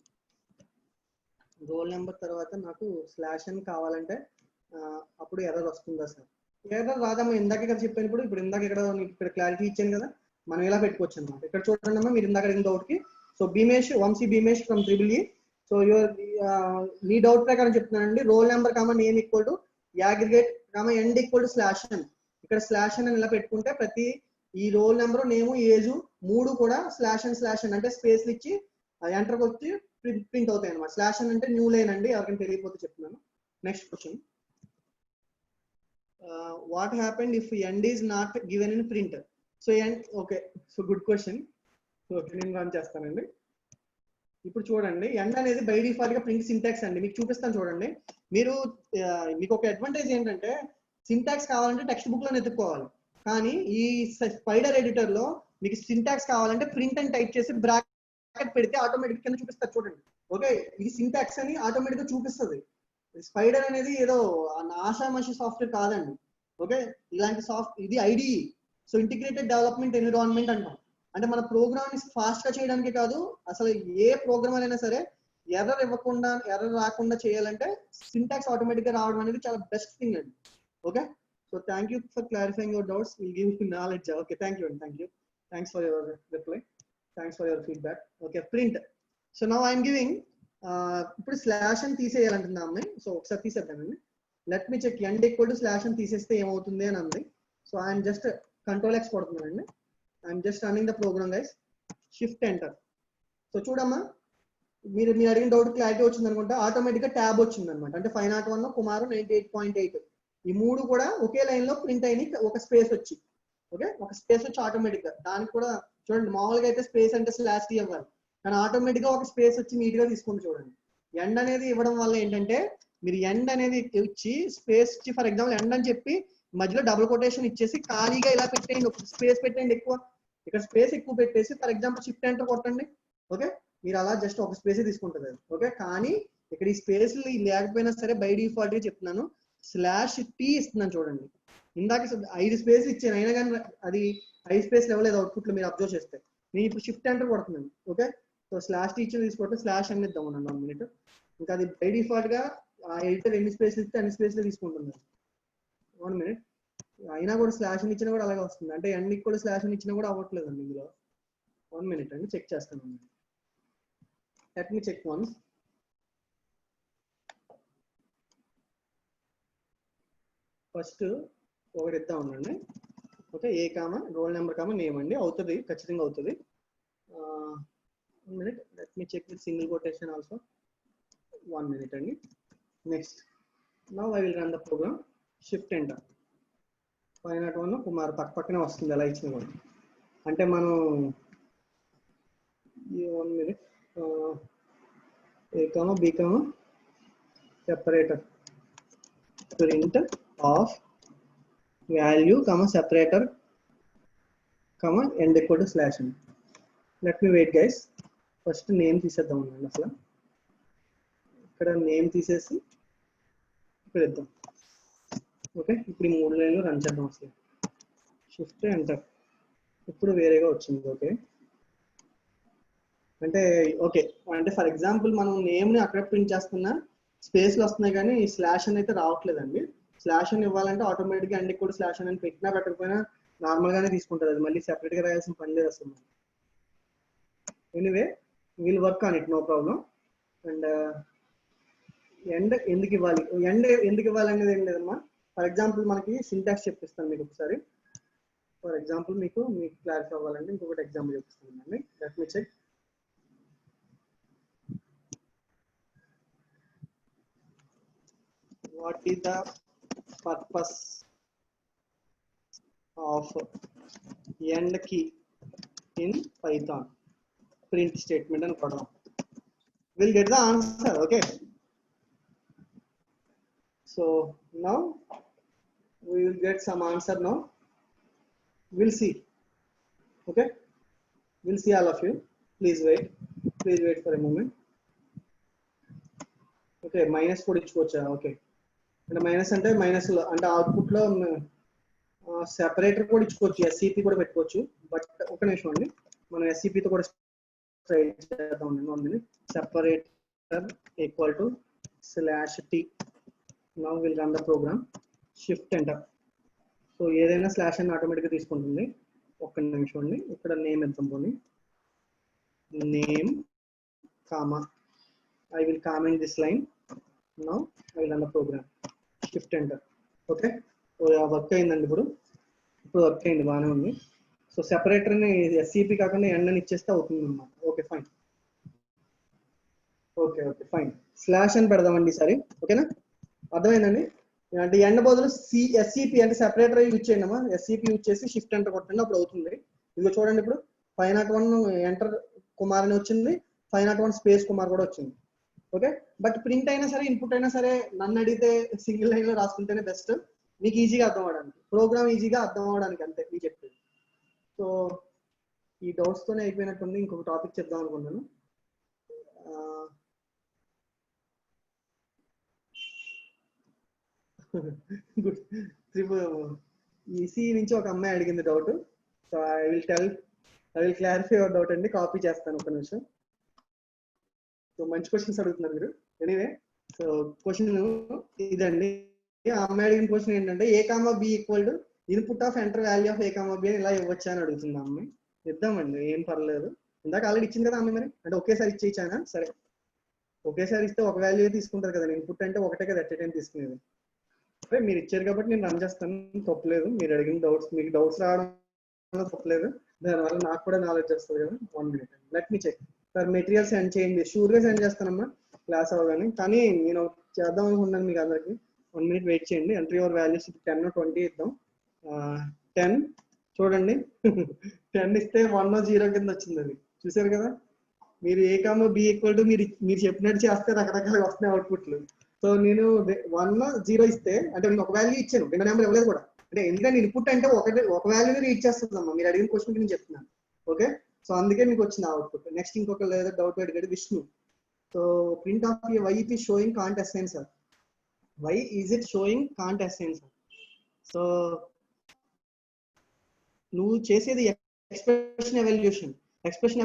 రోల్ నెంబర్ తర్వాత నాకు స్లాష్ అని కావాలంటే అప్పుడు ఎర్రర్ వస్తుందా సార్? ఎర్రర్ రాదమ్మా, ఇందాకే కదా చెప్పాను. ఇప్పుడు ఇందాక ఇక్కడ క్లారిటీ ఇచ్చాను కదా, మనం ఇలా పెట్టుకోవచ్చు అనమాట. ఇక్కడ చూడండి అమ్మా, మీరు ఇందాక అడిగిన డౌట్ కి. So Bhimesh, Vamsi Bhimesh from EEE. So మీ డౌట్ ప్రకారం చెప్తున్నానండి. Roll number comma name equal to aggregate comma end equal to slash అని. ఇక్కడ స్లాష్ అని ఇలా పెట్టుకుంటే ప్రతి ఈ రోల్ నెంబర్ నేము ఏజు 3 కూడా స్లాష్ అండ్ అంటే స్పేస్లు ఇచ్చి ఎంటర్కి వచ్చి ప్రింట్ అవుతాయి అనమాట. స్లాష్ అని అంటే న్యూ లైన్ అండి, ఎవరికైనా తెలియకపోతే చెప్తున్నాను. Next question, what happened if end is not given in print? So end, okay, so good question. Okay, నేను రన్ చేస్తానండి. ఇప్పుడు చూడండి, ఎండ్ అనేది బై డిఫాల్ట్ గా ప్రింట్ సింటాక్స్ అండి. మీకు చూపిస్తాను చూడండి. మీరు మీకు ఒక అడ్వాంటేజ్ ఏంటంటే సింటాక్స్ కావాలంటే టెక్స్ట్ బుక్ లో ఎత్తుక్కోవాలి, కానీ ఈ స్పైడర్ ఎడిటర్ లో మీకు సింటాక్స్ కావాలంటే ప్రింట్ అని టైప్ చేసి బ్రాకెట్ పెడితే ఆటోమేటిక్ కింద చూపిస్తారు చూడండి. ఓకే, ఇది సింటాక్స్ అని ఆటోమేటిక్ గా చూపిస్తుంది. స్పైడర్ అనేది ఏదో ఆషామాషి సాఫ్ట్వేర్ కాదండి. ఓకే, ఇలాంటి ఇది IDE, so integrated development environment అంటాం. అంటే మన ప్రోగ్రామ్ ఫాస్ట్ గా చేయడానికి కాదు, అసలు ఏ ప్రోగ్రామర్ అయినా సరే ఎర్రర్ రాకుండా చేయాలంటే సింటాక్స్ ఆటోమేటిక్ గా రావడం అనేది చాలా బెస్ట్ థింగ్ అండి. Okay, so thank you for clarifying your doubts, will give you knowledge. Okay, thank you అండి, thanks for your reply, thanks for your feedback. Okay, print. So now I'm giving, ఇప్పుడు slash అని తీసేయాలంటున్నా అమ్మాయి, so ఒకసారి తీసేద్దామండి. Let me check, end equal to slash అని తీసేస్తే ఏమవుతుంది అని అంది. So I'm just control X కొడుతున్నానండి. I'm just running the program guys. Shift enter. So చూడమ్మా, మీరు అడిగిన డౌట్ క్లారిటీ వచ్చింది అనుకుంటా. ఆటోమేటిక్ గా ట్యాబ్ వచ్చింది అనమాట. అంటే 501 కుమారు 98.8 ఈ మూడు కూడా ఒకే లైన్ లో ప్రింట్ అయినాయి, ఒక స్పేస్ వచ్చి. ఓకే, ఒక స్పేస్ వచ్చి ఆటోమేటిక్ గా, దానికి కూడా చూడండి, మామూలుగా అయితే స్పేస్ అంటే స్లాష్ టీ అవ్వాలి, కానీ ఆటోమేటిక్ గా ఒక స్పేస్ వచ్చి నీట్ గా తీసుకొని చూడండి. ఎండ్ అనేది ఇవ్వడం వల్ల ఏంటంటే, మీరు ఎండ్ అనేది ఇచ్చి స్పేస్ ఇచ్చి, ఫర్ ఎగ్జాంపుల్ ఎండ్ అని చెప్పి మధ్యలో డబుల్ కొటేషన్ ఇచ్చేసి ఖాళీగా ఇలా పెట్టేయండి, ఒక స్పేస్ పెట్టండి ఎక్కువ, ఇక్కడ స్పేస్ ఎక్కువ పెట్టేసి ఫర్ ఎగ్జాంపుల్ షిఫ్ట్ ఎంటర్ కొట్టండి. ఓకే, మీరు అలా జస్ట్ ఒక స్పేస్ తీసుకుంటుంది. ఓకే, కానీ ఇక్కడ ఈ స్పేస్ లేకపోయినా సరే బై డిఫాల్ట్ గా చెప్తున్నాను, స్లాష్ టీ ఇస్తున్నాను చూడండి. ఇందాక 5 స్పేస్ ఇచ్చాను, అయినా కానీ అది 5 స్పేస్ ఇవ్వలేదు అవుట్పుట్ లో, మీరు అబ్జర్వ్ చేస్తే. నేను ఇప్పుడు షిఫ్ట్ ఎంటర్ కొడుతున్నాను. ఓకే, సో స్లాష్ టీచర్ తీసుకుంటే స్లాష్ అని ఇద్దాం అన్న 1 మినిట్. ఇంకా అది బై డిఫాల్ట్ గా ఆ ఎడిటర్ ఎన్ని స్పేస్ ఇస్తే అన్ని స్పేస్ లో తీసుకుంటున్నాను. 1 మినిట్. అయినా కూడా స్లాష్ ఇచ్చినా కూడా అలాగే వస్తుంది, అంటే ఎండ్ కూడా స్లాష్ ఇచ్చినా కూడా అవ్వట్లేదు అండి ఇందులో. 1 మినిట్ అండి, చెక్ చేస్తాను. Let me check once. First ఒకటి ఇద్దాం ఉండండి. Okay, A comma roll number comma name అండి, అవుతుంది, ఖచ్చితంగా అవుతుంది. 1 minute, let me check with single quotation also. 1 minute అండి. Next, now I will run the program. Shift enter. 501 Kumar పక్కనే వస్తుంది ఎలా ఇచ్చిన కూడా. అంటే మనం 1 minute, A comma B comma separator print of value comma separator comma end equal to slash అండి. Let me wait guys. First name తీసేద్దాం అండి. అసలు ఇక్కడ నేమ్ తీసేసి ఇక్కడ ఇద్దాం. ఓకే, ఇప్పుడు ఈ 3 లైన్లు రన్ చేద్దాం. అసలు షిఫ్ట్ ఎంటర్. ఇప్పుడు వేరేగా వచ్చింది. ఓకే, అంటే ఓకే, అంటే ఫర్ ఎగ్జాంపుల్ మనం నేమ్ని అక్కడ ప్రింట్ చేస్తున్నా స్పేస్లు వస్తున్నాయి, కానీ ఈ స్లాష్ అని అయితే రావట్లేదండి. స్లాష్ అని ఇవ్వాలంటే ఆటోమేటిక్గా ఎండ్ కూడా స్లాష్ అని పెట్టినా పెట్టకపోయినా నార్మల్గానే తీసుకుంటుంది, అది మళ్ళీ సెపరేట్గా రాయాల్సిన పని లేదు అసలు. Anyway, will work on it, no problem. And end ఎందుకు ఇవ్వాలి, ఎండ్ ఎందుకు ఇవ్వాలి అనేది ఏం లేదమ్మా. ఫర్ ఎగ్జాంపుల్ మనకి సింటాక్స్ చెప్పిస్తాను మీకు ఒకసారి. ఫర్ ఎగ్జాంపుల్ మీకు క్లారిఫై అవ్వాలంటే ఇంకొకటి ఎగ్జాంపుల్ చెప్పిస్తానండి. Let me check. What is the purpose of end key in Python? Print statement and program. We'll get the answer. Okay. So now we will get some answer now. We'll see. Okay. We'll see all of you. Please wait. Please wait for a moment. Okay. Minus కూడా ఇచ్చుకోవచ్చా? Okay. అంటే minus అంటే minus లో అంటే output లో separator కూడా ఇచ్చుకోవచ్చు, SCP కూడా పెట్టుకోవచ్చు. బట్ ఒక నిమిషం అండి, మనం ఎస్సిపితో కూడా ట్రై చేద్దాం. 1 minute. Separator equal to slash T. Now will run the program. Shift enter. So ఏదైనా స్లాష్ అని ఆటోమేటిక్గా తీసుకుంటుంది. 1 నిమిషం అండి, ఇక్కడ నేమ్ ఇద్దాం. పోనీ name comma I will comment this line. Now I will run the program. Shift enter. Okay, work అయిందండి. ఇప్పుడు వర్క్ అయింది, బాగానే ఉంది. సో సెపరేటర్ని ఎస్సిపి కాకుండా ఎండ్ అని ఇచ్చేస్తే అవుతుంది అన్నమాట. Okay fine. Okay fine. Slash అని పెడదామండి ఈసారి. ఓకేనా, అర్థమైందండి. అంటే ఎండ్ బదులు ఎస్సిపి అంటే సెపరేటర్ యూజ్ చేయండి అమ్మా. ఎస్సిపి యూజ్ చేసి షిఫ్ట్ ఎంటర్ కొట్టండి, అప్పుడు అవుతుంది. ఇదిగో చూడండి, ఇప్పుడు 501 ఎంటర్ కుమార్ అని వచ్చింది, 501 స్పేస్ కుమార్ కూడా వచ్చింది. ఓకే, బట్ ప్రింట్ అయినా సరే ఇన్పుట్ అయినా సరే నన్ను అడిగితే సింగిల్ లైన్ లో రాసుకుంటేనే బెస్ట్, మీకు ఈజీగా అర్థం అవడానికి, ప్రోగ్రామ్ ఈజీగా అర్థం అవడానికి అంతే మీకు చెప్పేది. సో ఈ డౌట్స్ తోనే అయిపోయినట్టుంది. ఇంకొక టాపిక్ చెప్దాం అనుకున్నాను. గుడ్. ఈసీ నుంచి ఒక అమ్మాయి అడిగింది doubt. So I will clarify your doubt అండి. కాపీ చేస్తాను ఒక నిమిషం. సో మంచి క్వశ్చన్స్ అడుగుతున్నారు మీరు. ఎనీవే, సో క్వశ్చన్ ఇదండి. ఆ అమ్మాయి అడిగిన క్వశ్చన్ ఏంటంటే A comma B equal to input of enter value of A comma B అని ఇలా ఇవ్వచ్చా అని అడుగుతుంది ఆ అమ్మాయి. ఇద్దామండి, ఏం పర్లేదు. ఇందాక ఆల్రెడీ ఇచ్చింది కదా అమ్మాయి, మరి అంటే ఒకేసారి ఇచ్చేయిచానా? సరే, ఒకేసారి ఇస్తే ఒక వాల్యూ తీసుకుంటారు కదా. ఇన్పుట్ అంటే ఒకటే కదా ఎట్ ఏ టైం తీసుకునేది. సరే, మీరు ఇచ్చారు కాబట్టి నేను రన్ చేస్తాను, తప్పలేదు. మీరు అడిగిన డౌట్స్, మీకు డౌట్స్ రావడం తప్పలేదు, దానివల్ల నాకు కూడా నాలెడ్జ్ వస్తుంది కదా. 1 minute, let me check. Sir material send చేయండి, షూర్గా సెండ్ చేస్తానమ్మా క్లాస్ అవ్వగానే. కానీ నేను చేద్దాం అనుకున్నాను మీకు అందరికి. 1 minute వెయిట్ చేయండి. ఎంట్రీ యువర్ వాల్యూస్ 10 20 ఇద్దాం. 10 చూడండి. 10 ఇస్తే 1 0 కింద వచ్చింది. అది చూసారు కదా. మీరు ఏ కామా బి ఈక్వల్ టు మీరు చెప్పినట్టు చేస్తే రకరకాలుగా వస్తున్నాయి అవుట్పుట్లు. సో నేను 1 0 ఇస్తే, అంటే నేను ఒక వాల్యూ ఇచ్చాను, 2 నెంబర్ ఇవ్వలేదు కూడా. అంటే ఎందుకంటే ఇన్పుట్ అంటే ఒక వాల్యూని రీడ్ చేస్తుందమ్మా. మీరు అడిగిన క్వశ్చన్ నేను చెప్తున్నాను. ఓకే, సో అందుకే మీకు వచ్చింది అవుట్పుట్. నెక్స్ట్ ఇంకొక లేదా డౌట్ అడిగాడు Vishnu. So print of why it is showing can't assign sir. Why is it showing can't assign sir? So నువ్వు చేసేది ఎక్స్ప్రెషన్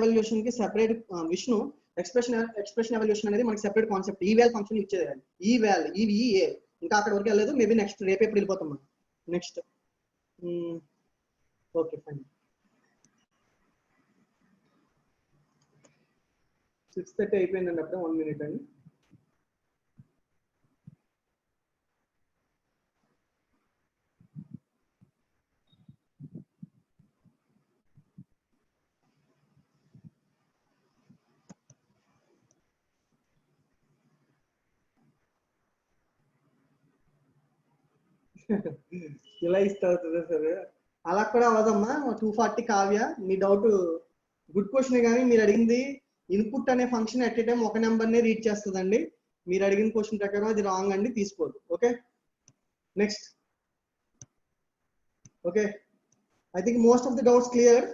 ఎవల్యూషన్ కి సెపరేట్ విష్ణు. ఎక్స్ప్రెషన్ ఎవల్యూషన్ అనేది మనకి సెపరేట్ కాన్సెప్ట్. ఈ వాల్ ఫంక్షన్ ఇచ్చేది ఏ ఇంకా అక్కడ వరకు వెళ్ళలేదు. మేబీ నెక్స్ట్ రేపు ఎప్పుడు వెళ్ళిపోతాం మనం. Next okay fine. 6:30 అయిపోయిందండి అప్పుడే. 1 minute అండి. ఇలా ఇస్తే అవుతుందా సరే? అలా కూడా అవదమ్మా. 240 కావ్య, మీ డౌట్ గుడ్ క్వశ్చన్, కానీ మీరు అడిగింది ఇన్పుట్ అనే ఫంక్షన్ ఎట్ ఏ టైం ఒక నెంబర్ నే రీడ్ చేస్తుందండి. మీరు అడిగిన క్వశ్చన్ ప్రకారం అది రాంగ్ అండి, తీసుకోదు. Okay, next. Okay, I think most of the doubts clear.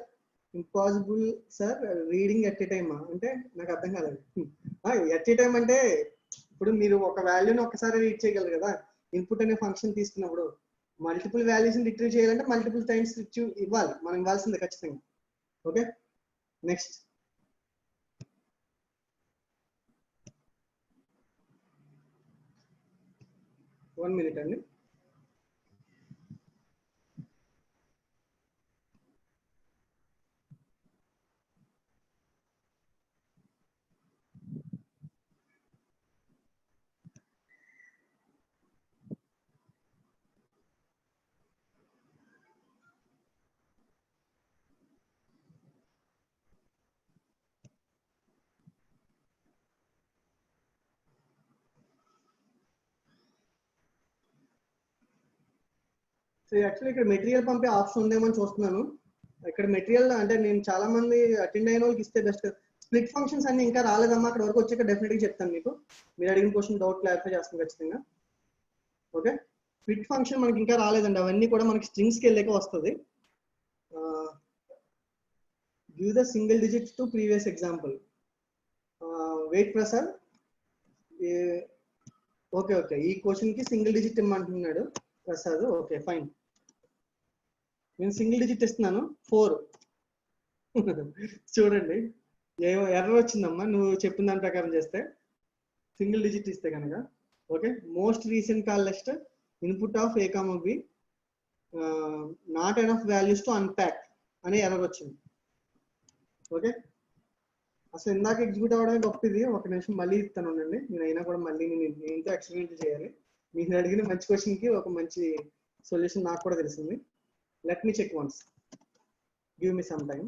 Impossible sir reading at a time అంటే నాకు అర్థం కాలేదు. ఎట్ ఏ టైం అంటే ఇప్పుడు మీరు ఒక వాల్యూని ఒక్కసారి రీడ్ చేయగలరు కదా. ఇన్పుట్ అనే ఫంక్షన్ తీసుకున్నప్పుడు మల్టిపుల్ వాల్యూస్ రిట్రీవ్ చేయాలంటే మల్టిపుల్ టైమ్స్ ఇవ్వాలి, మనం ఇవ్వాల్సిందే ఖచ్చితంగా. Okay, next. వన్ మినిట్ అండి. సో యాక్చువల్లీ ఇక్కడ మెటీరియల్ పంపే ఆప్షన్ ఉందేమో అని చూస్తున్నాను. ఇక్కడ మెటీరియల్ అంటే నేను చాలా మంది అటెండ్ అయిన వాళ్ళకి ఇస్తే బెస్ట్. స్ప్లిట్ ఫంక్షన్స్ అన్ని ఇంకా రాలేదమ్మా. అక్కడ వరకు వచ్చాక డెఫినెట్గా చెప్తాను మీకు. మీరు అడిగిన క్వశ్చన్ డౌట్ క్లారిఫై చేస్తాను ఖచ్చితంగా. ఓకే, స్ప్లిట్ ఫంక్షన్ మనకి ఇంకా రాలేదండి. అవన్నీ కూడా మనకి స్ట్రింగ్స్కి వెళ్ళాక వస్తుంది. Give the single digit to previous example. Wait Prasad. Okay okay, ఈ క్వశ్చన్ కి సింగిల్ డిజిట్ ఇమ్మంటున్నాడు ప్రసాద్. ఓకే ఫైన్, నేను సింగిల్ డిజిట్ ఇస్తున్నాను 4. చూడండి ఏమో ఎర్రర్ వచ్చిందమ్మా నువ్వు చెప్పిన దాని ప్రకారం చేస్తే. సింగిల్ డిజిట్ ఇస్తే కనుక okay. Most recent call list input of A comma B not enough values to unpack అనే ఎర్రర్ వచ్చింది. ఓకే, అసలు ఇందాక ఎగ్జిక్యూట్ అవ్వడమే గొప్పది. ఒక నిమిషం మళ్ళీ ఇస్తాను ఉండండి. నేను అయినా కూడా మళ్ళీ నేను ఎంతో ఎక్స్పెరిమెంట్ చేయాలి. మీరు అడిగిన మంచి క్వశ్చన్ కి ఒక మంచి సొల్యూషన్ నాకు కూడా తెలిసింది. Let me check once, give me some time.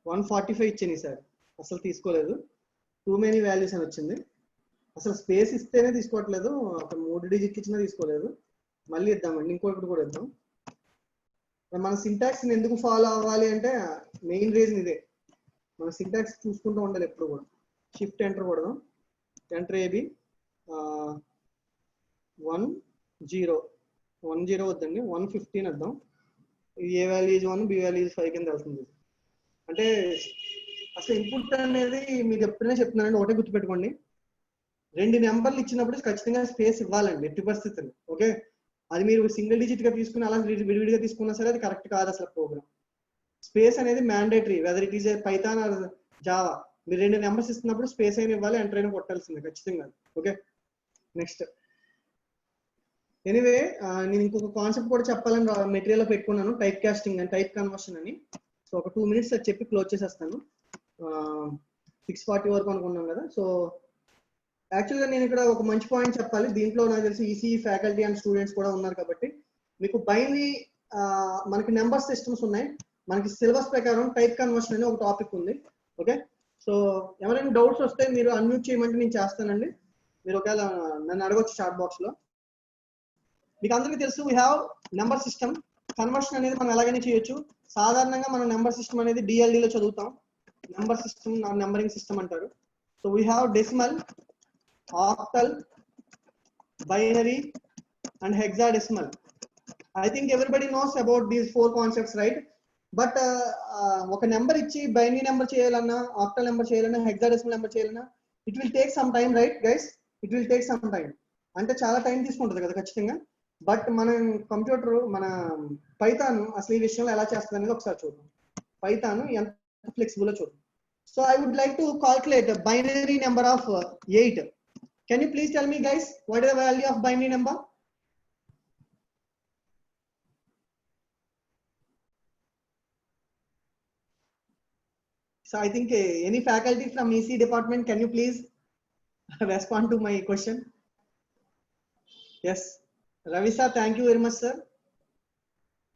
145 ఇచ్చింది సార్, అసలు తీసుకోలేదు. టూ మెనీ వాల్యూస్ అని వచ్చింది. అసలు స్పేస్ ఇస్తేనే తీసుకోవట్లేదు. ఒక 3 డిజిట్ ఇచ్చినా తీసుకోలేదు. మళ్ళీ ఇద్దామండి, ఇంకొకటి కూడా ఇద్దాం. మన సింటాక్స్ ఎందుకు ఫాలో అవ్వాలి అంటే మెయిన్ రీజన్ ఇదే. మన సింటాక్స్ చూసుకుంటూ ఉండాలి ఎప్పుడు కూడా. షిఫ్ట్ ఎంటర్ కొడదాం. ఎంటర్ ఏబి 1 0 1 0 వద్దండి 115 వద్దాం. A value is 1, B value is 5 కింద వెళ్తుంది. అంటే అసలు ఇన్పుట్ అనేది మీకు ఎప్పుడైనా చెప్తున్నానండి, ఒకటే గుర్తుపెట్టుకోండి, 2 నెంబర్లు ఇచ్చినప్పుడు ఖచ్చితంగా స్పేస్ ఇవ్వాలండి ఎట్టి పరిస్థితులు. ఓకే, అది మీరు సింగిల్ డిజిట్ గా తీసుకుని అలా విడివిడిగా తీసుకున్నా సరే అది కరెక్ట్ కాదు అసలు ప్రోగ్రామ్. స్పేస్ అనేది mandatory, whether it is a Python or Java. మీరు 2 నెంబర్స్ ఇస్తున్నప్పుడు స్పేస్ అయినా ఇవ్వాలి, ఎంటర్ అయినా కొట్టాల్సిందే ఖచ్చితంగా. Okay, next. ఎనీవే నేను ఇంకొక కాన్సెప్ట్ కూడా చెప్పాలని మెటీరియల్ పెట్టుకున్నాను, type casting and type conversion అని. సో ఒక 2 minutes అది చెప్పి క్లోజ్ చేసేస్తాను. 6:40 వరకు అనుకున్నాం కదా. సో యాక్చువల్గా నేను ఇక్కడ ఒక మంచి పాయింట్ చెప్పాలి. దీంట్లో నాకు తెలిసి ఈసీ ఫ్యాకల్టీ అండ్ స్టూడెంట్స్ కూడా ఉన్నారు కాబట్టి మీకు బైనరీ మనకి నెంబర్ సిస్టమ్స్ ఉన్నాయి. మనకి సిలబస్ ప్రకారం టైప్ కన్వర్షన్ అని ఒక టాపిక్ ఉంది. ఓకే, సో ఎవరైనా డౌట్స్ వస్తే మీరు అన్మ్యూట్ చేయమంటే నేను చేస్తానండి. మీరు ఒకవేళ నన్ను అడగొచ్చు చాట్ బాక్స్ లో. మీకు అందరికీ తెలుసు we have number system. Conversion అనేది మనం ఎలాగైనా చేయొచ్చు. సాధారణంగా మనం నెంబర్ సిస్టమ్ అనేది డిఎల్డీలో చదువుతాం. నెంబర్ సిస్టమ్ నెంబరింగ్ సిస్టమ్ అంటారు. So we have decimal, octal, binary and hexadecimal. I think everybody knows about these 4 concepts, right? But ఒక నెంబర్ ఇచ్చి బైనరీ నెంబర్ చేయాలన్నా, ఆక్టల్ నెంబర్ చేయాలన్నా, హెక్సాడెసిమల్ నెంబర్ చేయాలన్నా it will take some time, right guys? It will take some time. అంటే చాలా time తీసుకుంటుంది కదా ఖచ్చితంగా. బట్ మన కంప్యూటర్, మన పైథాన్ అసలు ఈ విషయంలో ఎలా చేస్తుంది అనేది ఒకసారి చూద్దాం. పైథాన్ ఎంత ఫ్లెక్సిబుల్ చూద్దాం. So I would like to calculate binary number of 8. Can you please tell me, guys, what is the value of binary number? So I think any faculty from EC department, can you please respond to my question? Yes, Ravi sir, thank you very much, sir.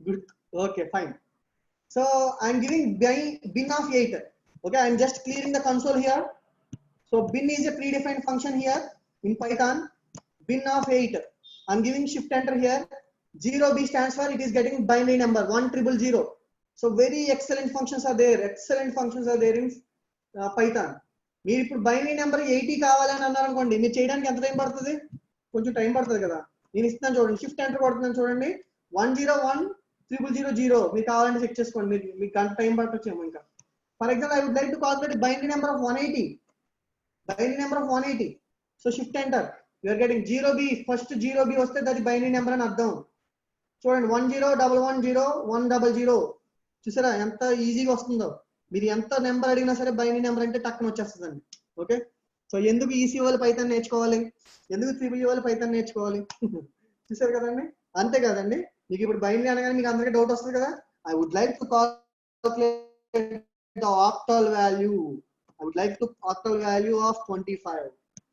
Good. Okay, fine. So I'm giving bin of 8. Okay, I'm just clearing the console here. So bin is a predefined function here in Python. Bin of 8. I'm giving shift enter here. 0b stands for it is getting binary number 1000. So very excellent functions are there. Excellent functions are there in Python. మీరు ఇప్పుడు binary number 80 కావాలని అన్నారు అనుకోండి, మీరు చేయడానికి ఎంత time పడుతుంది? కొంచెం టైం పడుతుంది కదా. నేను ఇస్తున్నాను చూడండి, షిఫ్ట్ ఎంటర్ కొడుతున్నాను చూడండి. 10100000 మీరు కావాలంటే చెక్ చేసుకోండి. మీకు గంట టైం పట్టొచ్చేమో ఇంకా. For example I would like to calculate binary number of 180. Binary number of 180. So shift enter. You are getting 0b. First 0b వస్తే అది బైనరీ నెంబర్ అని అర్థం. చూడండి 10110100. చూసారా ఎంత ఈజీగా వస్తుందో. మీరు ఎంత నెంబర్ అడిగినా సరే బైనరీ నెంబర్ అంటే టక్కున వచ్చేస్తుందండి. ఓకే, సో ఎందుకు ఈసీ వాళ్ళు పైథాన్ నేర్చుకోవాలి, ఎందుకు ట్రిపుల్ వాళ్ళు పైథాన్ నేర్చుకోవాలి? చూసారు కదండి. అంతే కదండి. మీకు ఇప్పుడు బైనరీ అనగానే మీకు అందరికీ డౌట్ వస్తుంది కదా. I would like to calculate the octal value. I would like to octal value of 25.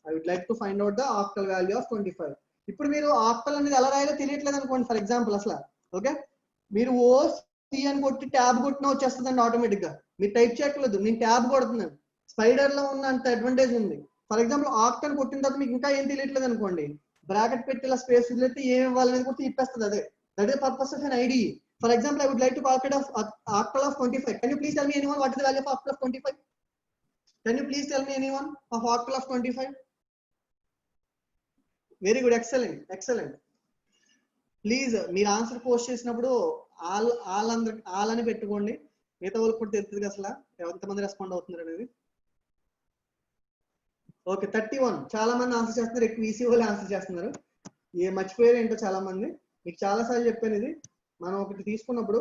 I would like to find out the octal value of 25. ఇప్పుడు మీరు ఆక్టల్ అనేది ఎలా రాయాలో తెలియట్లేదు అనుకోండి ఫర్ ఎగ్జాంపుల్ అసలు. ఓకే, మీరు ఓసి అని కొట్టి ట్యాబ్ కొట్టినా వచ్చేస్తుందండి ఆటోమేటిక్ గా. మీరు టైప్ చేయట్లేదు, నేను ట్యాబ్ కొడుతున్నాను. స్పైడర్ లో ఉన్న అంత అడ్వాంటేజ్ ఉంది. ఫర్ ఎగ్జాంపుల్ ఆక్ట్ అని కొట్టిన తర్వాత మీకు ఇంకా ఏం తెలియట్లేదు అనుకోండి, బ్రాకెట్ పెట్టి ఇలా స్పేస్ వదిలేస్తే ఏం ఇవ్వాలనేది కూడా తిప్పేస్తుంది. అదే that is purpose of an IDE. For example, I would like to calculate octal of 25. Can you please tell me anyone what is the value of octal of 25? Can you please tell me anyone of octal of 25? Very good, excellent, excellent. Please మీరు answer post చేసినప్పుడు all అని పెట్టుకోండి. మిగతా వాళ్ళకి కూడా తెలుస్తుంది అసలు ఎంతమంది రెస్పాండ్ అవుతున్నారు అనేది. ఓకే, 31. చాలా మంది ఆన్సర్ చేస్తున్నారు. ఎక్కువ ఈసీ వాళ్ళు ఆన్సర్ చేస్తున్నారు. ఏ మర్చిపోయారు ఏంటో చాలా మంది. మీకు చాలా సార్లు చెప్పాను ఇది. మనం ఒకటి తీసుకున్నప్పుడు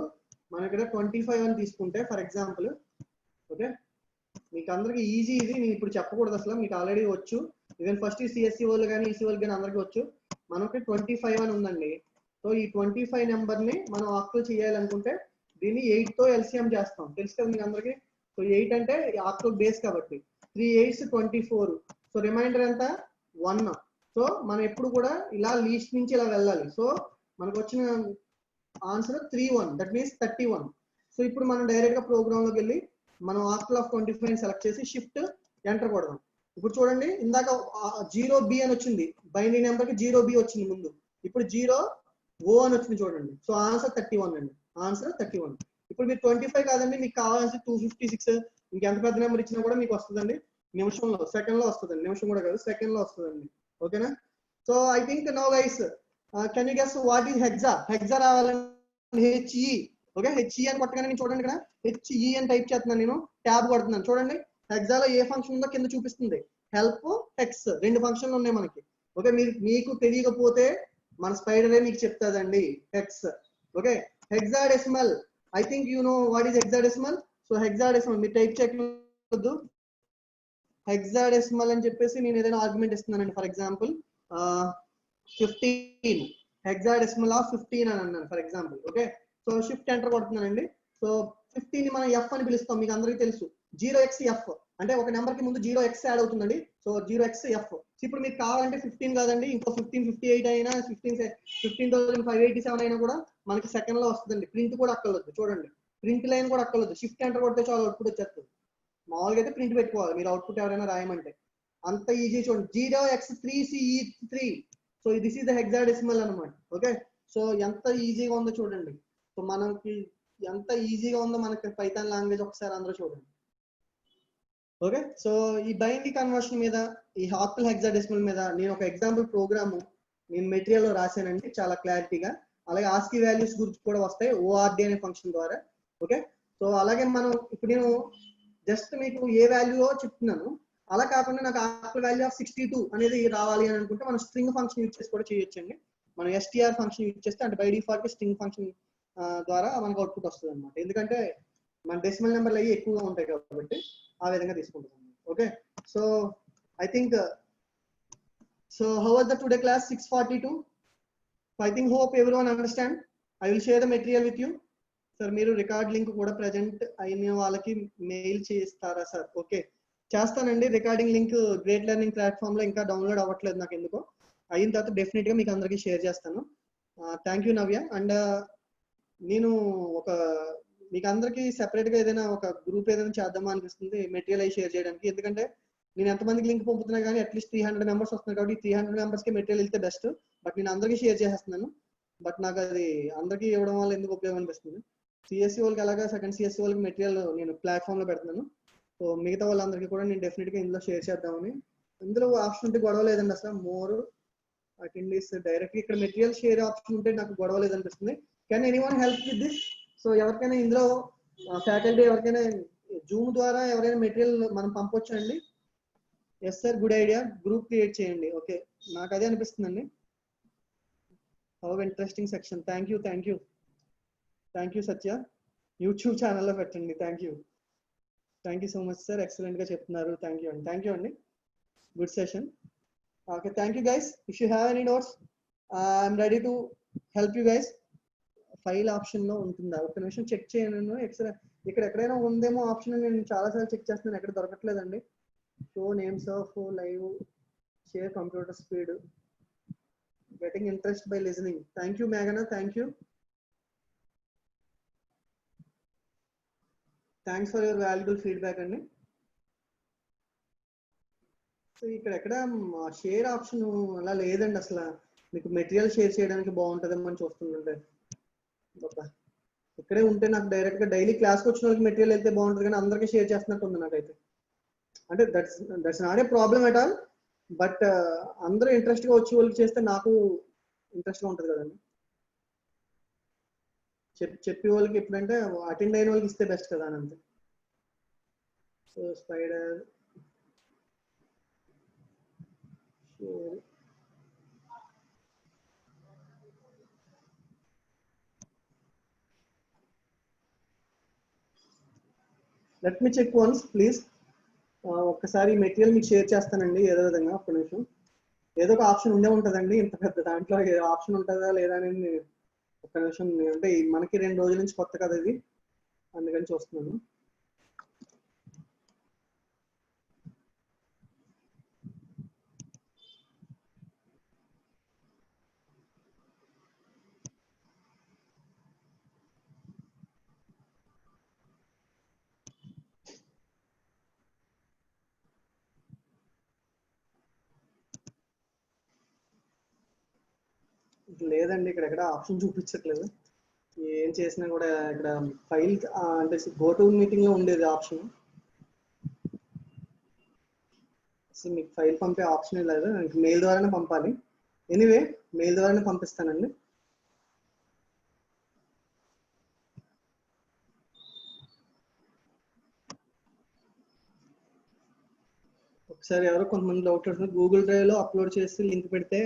మనం ఇక్కడ 25 అని తీసుకుంటే ఫర్ ఎగ్జాంపుల్. ఓకే, మీకు అందరికి ఈజీ ఇది. నేను ఇప్పుడు చెప్పకూడదు అసలు, మీకు ఆల్రెడీ వచ్చు. ఈవెన్ ఫస్ట్ సిఎస్సి వాళ్ళు కానీ ఈసీ వాళ్ళు కానీ అందరికీ వచ్చు. మనకి 25 అని ఉందండి. సో ఈ 25 నెంబర్ని మనం ఆక్టల్ చేయాలనుకుంటే దీన్ని 8తో ఎల్సిఎం చేస్తాం. తెలుసు కదా మీకు అందరికి. సో 8 అంటే ఆక్టల్ బేస్ కాబట్టి 3 8s 24. సో రిమైండర్ ఎంత 1. సో మనం ఎప్పుడు కూడా ఇలా లీస్ట్ నుంచి ఇలా వెళ్ళాలి. సో మనకు వచ్చిన ఆన్సర్ 31. That means 31. సో ఇప్పుడు మనం డైరెక్ట్ గా ప్రోగ్రామ్ లోకి వెళ్ళి మనం ఆక్టల్ ఆఫ్ 25 సెలెక్ట్ చేసి షిఫ్ట్ ఎంటర్ కొడదాం. ఇప్పుడు చూడండి, ఇందాక 0b అని వచ్చింది, బైనరీ నెంబర్ కి 0b వచ్చింది ముందు. ఇప్పుడు 0o అని వచ్చింది చూడండి. సో ఆన్సర్ 31 అండి. ఆన్సర్ 31. ఇప్పుడు మీరు 25 కాదండి, మీకు కావాల్సి 256 ఇంకెంత పెద్ద నెంబర్ ఇచ్చినా కూడా మీకు వస్తుందండి. నిమిషంలో సెకండ్ లో వస్తుందండి, నిమిషం కూడా కాదు సెకండ్ లో వస్తుందండి. ఓకేనా? So I think no guys can you guess what is hexa? Hexa రావాలండి హెచ్ఈ. ఓకే, హెచ్ఈ అని కొట్టగానే నేను చూడండి ఇక్కడ హెచ్ఈ అని టైప్ చేస్తున్నాను, నేను ట్యాబ్ కొడుతున్నాను చూడండి. హెక్సాలో ఏ ఫంక్షన్ ఉందో కింద చూపిస్తుంది, హెల్ప్ హెక్స్, 2 ఫంక్షన్లు ఉన్నాయి మనకి. ఓకే, మీకు తెలియకపోతే మన స్పైడరే మీకు చెప్తాదండి hex. Okay, hexadecimal, I think you know what is hexadecimal. So hexadecimal మీరు టైప్ చేయకూడదు, హెక్సాడెసిమల్ అని చెప్పేసి నేను ఏదైనా ఆర్గ్యుమెంట్ ఇస్తున్నానండి. ఫర్ ఎగ్జాంపుల్ 15, హెక్సాడెసిమల్ ఆఫ్ 15 అని అన్నాను for example. Okay, so shift enter కొడుతున్నానండి. సో 15 ని మనం ఎఫ్ అని పిలుస్తాం, మీకు అందరికీ తెలుసు 0xf అంటే ఒక నెంబర్ కి ముందు 0x యాడ్ అవుతుందండి. So 0xf. ఇప్పుడు మీకు కావాలంటే 15 కాదండి, ఇంకో 1558 అయినా 15,587 అయినా కూడా మనకి సెకండ్ లో వస్తుందండి. ప్రింట్ కూడా అక్కర్లేదు, చూడండి ప్రింట్ లైన్ కూడా అక్కర్లేదు, షిఫ్ట్ ఎంటర్ కొడితే చాలా అవుట్పుట్ వచ్చేస్తుంది. మామూలుగా అయితే ప్రింట్ పెట్టుకోవాలి మీరు అవుట్పుట్ ఎవరైనా రాయమంటే, అంత ఈజీ. చూడండి 0x3CE3. So this is the hexadecimal అనమాట. ఓకే, సో ఎంత ఈజీగా ఉందో చూడండి. సో మనకి ఎంత ఈజీగా ఉందో మనకి పైథాన్ లాంగ్వేజ్ ఒకసారి అందరూ చూడండి. ఓకే, సో ఈ బైనరీ కన్వర్షన్ మీద, ఈ ఆక్టల్ హెక్సాడెసిమల్ మీద నేను ఒక ఎగ్జాంపుల్ ప్రోగ్రామ్ నేను మెటీరియల్ లో రాశానండి చాలా క్లారిటీగా. అలాగే ఆస్కీ వాల్యూస్ గురించి కూడా వస్తాయి ఓఆర్డి అనే ఫంక్షన్ ద్వారా. ఓకే, సో అలాగే మనం ఇప్పుడు నేను జస్ట్ మీకు ఏ వాల్యూ చెప్తున్నాను, అలా కాకుండా నాకు ఆక్టల్ వాల్యూ ఆఫ్ 62 అనేది రావాలి అని అనుకుంటే మనం స్ట్రింగ్ ఫంక్షన్ యూజ్ చేసి కూడా చేయొచ్చండి. మనం ఎస్టీఆర్ ఫంక్షన్ యూజ్ చేస్తే అంటే బై డిఫాల్ట్ స్ట్రింగ్ ఫంక్షన్ ద్వారా మనకు అవుట్పుట్ వస్తుంది అనమాట. ఎందుకంటే మన డెసిమల్ నెంబర్లు అవి ఎక్కువగా ఉంటాయి కాబట్టి ఆ విధంగా తీసుకుంటాం. Okay, so I think so how was the today class 6:42. I think hope everyone understand. I will share the material with you. Sir మీరు రికార్డ్ లింక్ కూడా ప్రజెంట్ అయిన వాళ్ళకి మెయిల్ చేస్తారా సార్? ఓకే, చేస్తానండి. Recording link great learning platform లో ఇంకా download అవ్వట్లేదు నాకు ఎందుకో. అయిన తర్వాత డెఫినెట్ గా మీకు అందరికీ షేర్ చేస్తాను. Thank you Navya. అండ్ నేను మీకు అందరికీ సెపరేట్ గా ఏదైనా ఒక గ్రూప్ ఏదైనా చేద్దామా అనిపిస్తుంది మెటీరియల్ అయి షేర్ చేయడానికి. ఎందుకంటే నేను ఎంతమందికి లింక్ పంపుతున్నా కానీ అట్లీస్ట్ 300 మెంబర్స్ వస్తున్నారు కాబట్టి 300 మెంబర్స్ కి మెటీరియల్ వెళ్తే బెస్ట్. బట్ నేను అందరికీ షేర్ చేసేస్తున్నాను. బట్ నాకు అది అందరికీ ఇవ్వడం వల్ల ఎందుకు ఉపయోగం అనిపిస్తుంది. సిఎస్సి వాళ్ళకి అలాగా సెకండ్ సిఎస్సి వాళ్ళకి మెటీరియల్ నేను ప్లాట్ఫామ్ లో పెడుతున్నాను. సో మిగతా వాళ్ళందరికీ కూడా నేను డెఫినెట్ గా ఇందులో షేర్ చేద్దామని. ఇందులో ఆప్షన్ ఉంటే గొడవ లేదండి అసలు. మోర్ అటెండీస్ డైరెక్ట్ ఇక్కడ మెటీరియల్ షేర్ ఆప్షన్ ఉంటే నాకు గొడవ లేదనిపిస్తుంది. Can anyone help with this? So ఎవరికైనా ఇందులో ఫ్యాకల్టీ ఎవరికైనా జూమ్ ద్వారా ఎవరైనా మెటీరియల్ మనం పంపొచ్చా అండి? Yes sir, good idea, group create చేయండి. ఓకే, నాకు అదే అనిపిస్తుందండి. How interesting section. Thank you Satya. YouTube ఛానల్లో పెట్టండి. Thank you so much sir, excellent గా చెప్తున్నారు. థ్యాంక్ యూ అండి. Good session. Okay, thank you guys. If you have any doubts I'm ready to help you guys. File option లో ఉంటుందా? ఒక నిమిషం check చేయను. ఇక్కడ ఎక్కడైనా ఉందేమో ఆప్షన్, నేను చాలాసార్లు చెక్ చేస్తున్నాను, ఎక్కడ దొరకట్లేదండి. Show names of live, share computer speed, getting interest by listening. Thank you మేఘనా, thank you. Thanks for your valuable feedback అండి. సో ఇక్కడ ఎక్కడ షేర్ ఆప్షన్ అలా లేదండి అసలు. మీకు మెటీరియల్ షేర్ చేయడానికి బాగుంటుందేమో అని చూస్తుంటే ఇక్కడే ఉంటే నాకు డైరెక్ట్ గా డైలీ క్లాస్కి వచ్చిన వాళ్ళకి మెటీరియల్ వెళ్తే బాగుంటుంది, కానీ అందరికీ షేర్ చేస్తున్నట్టు ఉంది నాకైతే. అంటే that's not a problem at all. But అందరూ ఇంట్రెస్ట్ గా వచ్చి వాళ్ళకి చేస్తే నాకు ఇంట్రెస్ట్ గా ఉంటుంది కదండి. చెప్పి వాళ్ళకి ఎప్పుడంటే అటెండ్ అయిన వాళ్ళకి ఇస్తే బెస్ట్ కదా అని అంతే. So spider let me check once please. ఒక్కసారి మెటీరియల్ మీకు షేర్ చేస్తానండి ఏదో విధంగా. ఒక్క నిమిషం, ఏదో ఒక ఆప్షన్ ఉండే ఉంటుందండి ఇంత పెద్ద దాంట్లో, ఆప్షన్ ఉంటుందా లేదా అని ఒక్క నిమిషం. అంటే మనకి 2 రోజుల నుంచి కొత్త కదా ఇది, అందుకని చూస్తున్నాను. లేదండి, ఇక్కడ ఎక్కడ ఆప్షన్ చూపించట్లేదు. ఏం చేసినా కూడా ఇక్కడ ఫైల్ అంటే గో టు మీటింగ్ లో ఉండేది ఆప్షన్. సో మీకు ఫైల్ పంపే ఆప్షన్ లేదు, మెయిల్ ద్వారానే పంపాలి. ఎనీవే మెయిల్ ద్వారానే పంపిస్తానండి. ఒకసారి ఎవరో కొంతమంది డౌట్ వస్తుంది, గూగుల్ డ్రైవ్లో అప్లోడ్ చేసి లింక్ పెడితే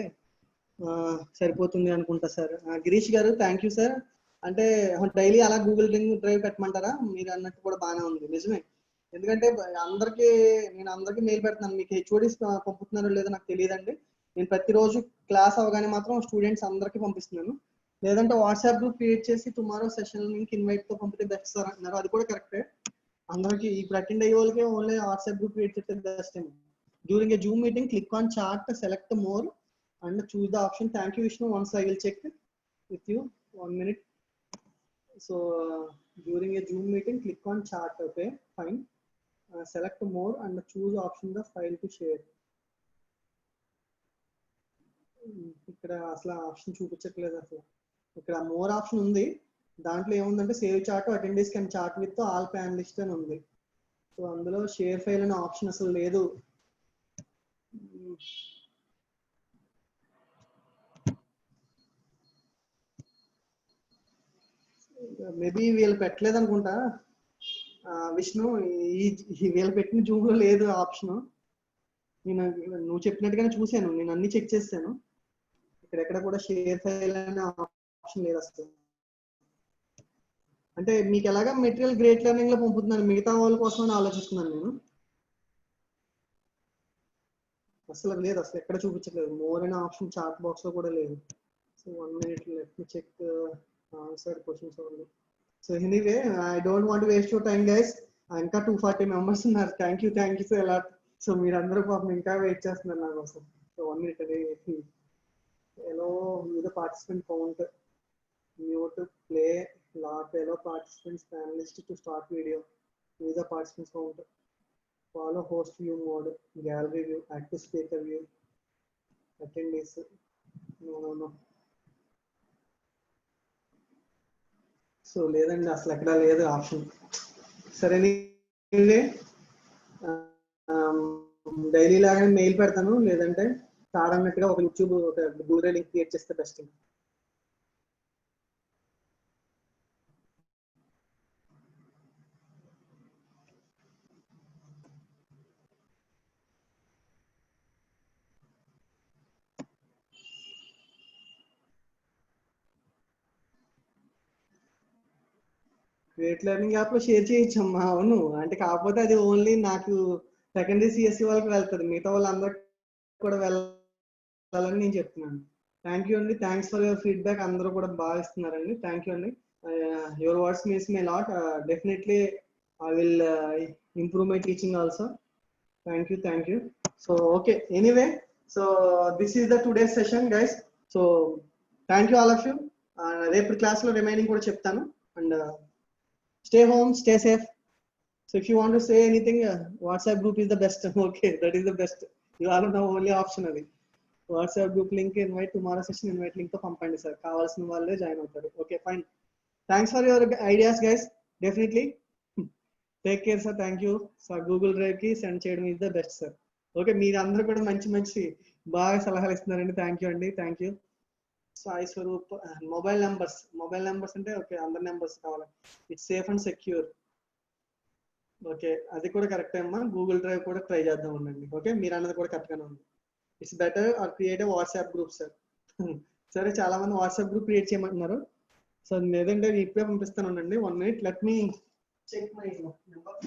సరిపోతుంది అనుకుంటా సార్. గిరీష్ గారు థ్యాంక్ యూ సార్. అంటే డైలీ అలా గూగుల్ డ్రైవ్ పెట్టమంటారా? మీరు అన్నట్టు కూడా బాగానే ఉంది, నిజమే. ఎందుకంటే నేను అందరికీ మెయిల్ పెడుతున్నాను, మీకు హెచ్ఓడీస్ పంపుతున్నారో లేదో నాకు తెలియదండి. నేను ప్రతిరోజు క్లాస్ అవగానే మాత్రం స్టూడెంట్స్ అందరికీ పంపిస్తున్నాను. లేదంటే వాట్సాప్ గ్రూప్ క్రియేట్ చేసి టుమారో సెషన్ లింక్ ఇన్వైట్తో పంపితే బెస్ట్ సార్ అంటున్నారు, అది కూడా కరెక్టే. అందరికి ఇప్పుడు అటెండ్ అయ్యే వాళ్ళకి ఓన్లీ వాట్సాప్ గ్రూప్ క్రియేట్ చేస్తే బెస్ట్ ఏమో. During a Zoom meeting click on chart, select more and choose the option. Thank you Vishnu, once I will check with you, 1 minute. So during a Zoom meeting click on chart. Okay, fine. Select more and choose option the file to share. ఇక్కడ అసలు option చూపించట్లేదు, అసలు ఇక్కడ more option ఉంది, దాంట్లో ఏముందంటే save chart, attendance can chart with all panellist అని ఉంది. సో అందులో షేర్ ఫైల్ అనే ఆప్షన్ అసలు లేదు. మేబీ వీళ్ళు పెట్టలేదు అనుకుంటా విష్ణు, వీళ్ళు పెట్టిన జూమ్ లో లేదు ఆప్షన్. నువ్వు చెప్పినట్టుగానే చూశాను, నేను అన్ని చెక్ చేశాను, ఇక్కడెక్కడ కూడా షేర్ ఫైల్ అనే ఆప్షన్ లేదు అసలు. అంటే మీకు ఎలాగా మెటీరియల్ గ్రేట్ లెర్నింగ్ లో పంపుతున్నాను, మిగతా వాళ్ళ కోసం ఆలోచిస్తున్నాను నేను. అసలు లేదు, అసలు ఎక్కడ చూపించట్లేదు, మోర్ అనే ఆప్షన్ చాట్ బాక్స్ లో కూడా లేదు. So 1 minute, let me check answer questions only. So anyway, I don't want to waste your time guys. ఇంకా 240 మెంబర్స్ ఉన్నారు. Thank you so lot. So మీరందరూ పాపం ఇంకా వెయిట్ చేస్తున్నారు నా కోసం. సో 1 minute అదే. hello the participant count, mute, play, lock, hello participants, panelist to start video, the participants count, follow host view mode, gallery view, active speaker view, attendees, no. So లేదండి, అసలు ఎక్కడ లేదు option. సరే daily లాగానే mail పెడతాను, లేదంటే sir అన్నట్టుగా ఒక యూట్యూబ్ ఒక గూగుల్ లింక్ క్రియేట్ చేస్తే బెస్ట్. గ్రేట్ లెర్నింగ్ యాప్ లో షేర్ చేయొచ్చమ్మా, అవును. అంటే కాకపోతే అది ఓన్లీ నాకు సెకండరీ సిఎస్సి వాళ్ళకి వెళ్తుంది, మిగతా వాళ్ళందరికీ కూడా వెళ్ళాలని నేను చెప్తున్నాను. థ్యాంక్ యూ అండి, థ్యాంక్స్ ఫర్ యువర్ ఫీడ్బ్యాక్. అందరూ కూడా బాగా ఇస్తున్నారండి, థ్యాంక్ యూ అండి. Your words means me lot. Definitely I will improve my teaching also. Thank you. So okay, anyway, so this is the today session guys. So thank you all of you. రేపు class లో remaining కూడా చెప్తాను. And stay home, stay safe. So if you want to say anything, WhatsApp group is the best. Okay, that is the best. You are the only option అది. WhatsApp group link invite, tomorrow session invite link తో పంపండి sir, కావాల్సిన వాళ్ళే join అవుతారు. Okay fine, thanks for your ideas guys. Definitely take care sir. Thank you sir. Google drive కి send చేయడం is the best sir. Okay, మీరు అందరూ కూడా మంచి బాగా సలహాలు ఇస్తున్నారండి. థ్యాంక్ యూ అండి, thank you. Sai Swaroop, mobile numbers అంటే ఓకే, అందరి నెంబర్స్ కావాలి. It's safe and secure. Okay, అది కూడా కరెక్ట్ అమ్మా. గూగుల్ డ్రైవ్ కూడా ట్రై చేద్దాం ఉండండి. ఓకే, మీరు అన్నది కూడా కరెక్ట్ గానే ఉంది. It's better or create a WhatsApp group sir. సరే, చాలా మంది వాట్సాప్ గ్రూప్ క్రియేట్ చేయమంటున్నారు. సో లేదంటే ఇప్పుడే పంపిస్తాను ఉండండి. 1 minute, let me check my number.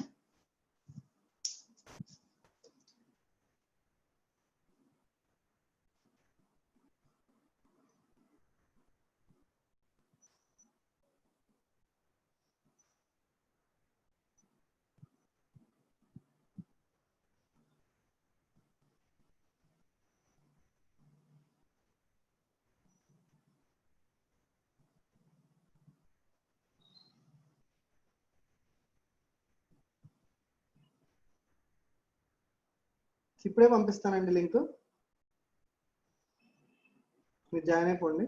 ఇప్పుడే పంపిస్తానండి లింక్, మీరు జాయిన్ అయిపోండి.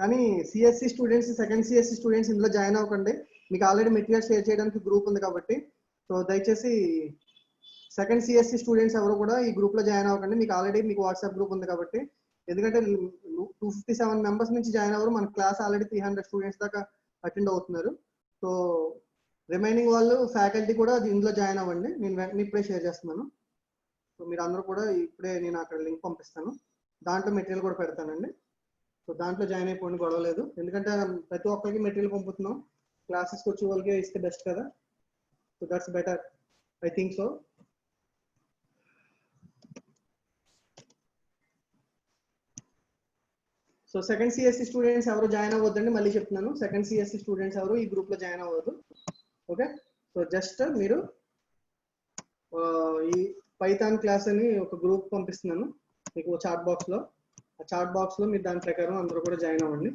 కానీ CSC students, second CSC students ఇందులో జాయిన్ అవ్వకండి. మీకు ఆల్రెడీ మెటీరియల్ షేర్ చేయడానికి గ్రూప్ ఉంది కాబట్టి. సో దయచేసి సెకండ్ సిఎస్సి స్టూడెంట్స్ ఎవరు కూడా ఈ గ్రూప్ లో జాయిన్ అవ్వకండి. మీకు ఆల్రెడీ మీకు వాట్సాప్ గ్రూప్ ఉంది కాబట్టి. ఎందుకంటే 257 మెంబర్స్ నుంచి జాయిన్ అవ్వరు. మన క్లాస్ ఆల్రెడీ 300 స్టూడెంట్స్ దాకా అటెండ్ అవుతున్నారు. సో రిమైనింగ్ వాళ్ళు ఫ్యాకల్టీ కూడా ఇందులో జాయిన్ అవ్వండి. నేను వెంటనే ఇప్పుడే షేర్ చేస్తున్నాను. సో మీరు అందరూ కూడా ఇప్పుడే నేను అక్కడ లింక్ పంపిస్తాను. దాంట్లో మెటీరియల్ కూడా పెడతానండి. సో దాంట్లో జాయిన్ అయిపోండి, గొడవ లేదు. ఎందుకంటే ప్రతి ఒక్కరికి మెటీరియల్ పంపుతున్నాం. క్లాసెస్కి వచ్చే వాళ్ళకి ఇస్తే బెస్ట్ కదా. So that's better, I think so. So second CSC students ఎవరు జాయిన్ అవ్వద్దండి, మళ్ళీ చెప్తున్నాను. సెకండ్ సిఎస్సి స్టూడెంట్స్ ఎవరు ఈ గ్రూప్ లో జాయిన్ అవ్వద్దు. ఓకే, సో జస్ట్ మీరు ఈ పైథాన్ క్లాస్ అని ఒక గ్రూప్ పంపిస్తున్నాను మీకు చాట్ బాక్స్ లో. ఆ చాట్ బాక్స్ లో మీరు దాని ప్రకారం అందరూ కూడా జాయిన్ అవ్వండి.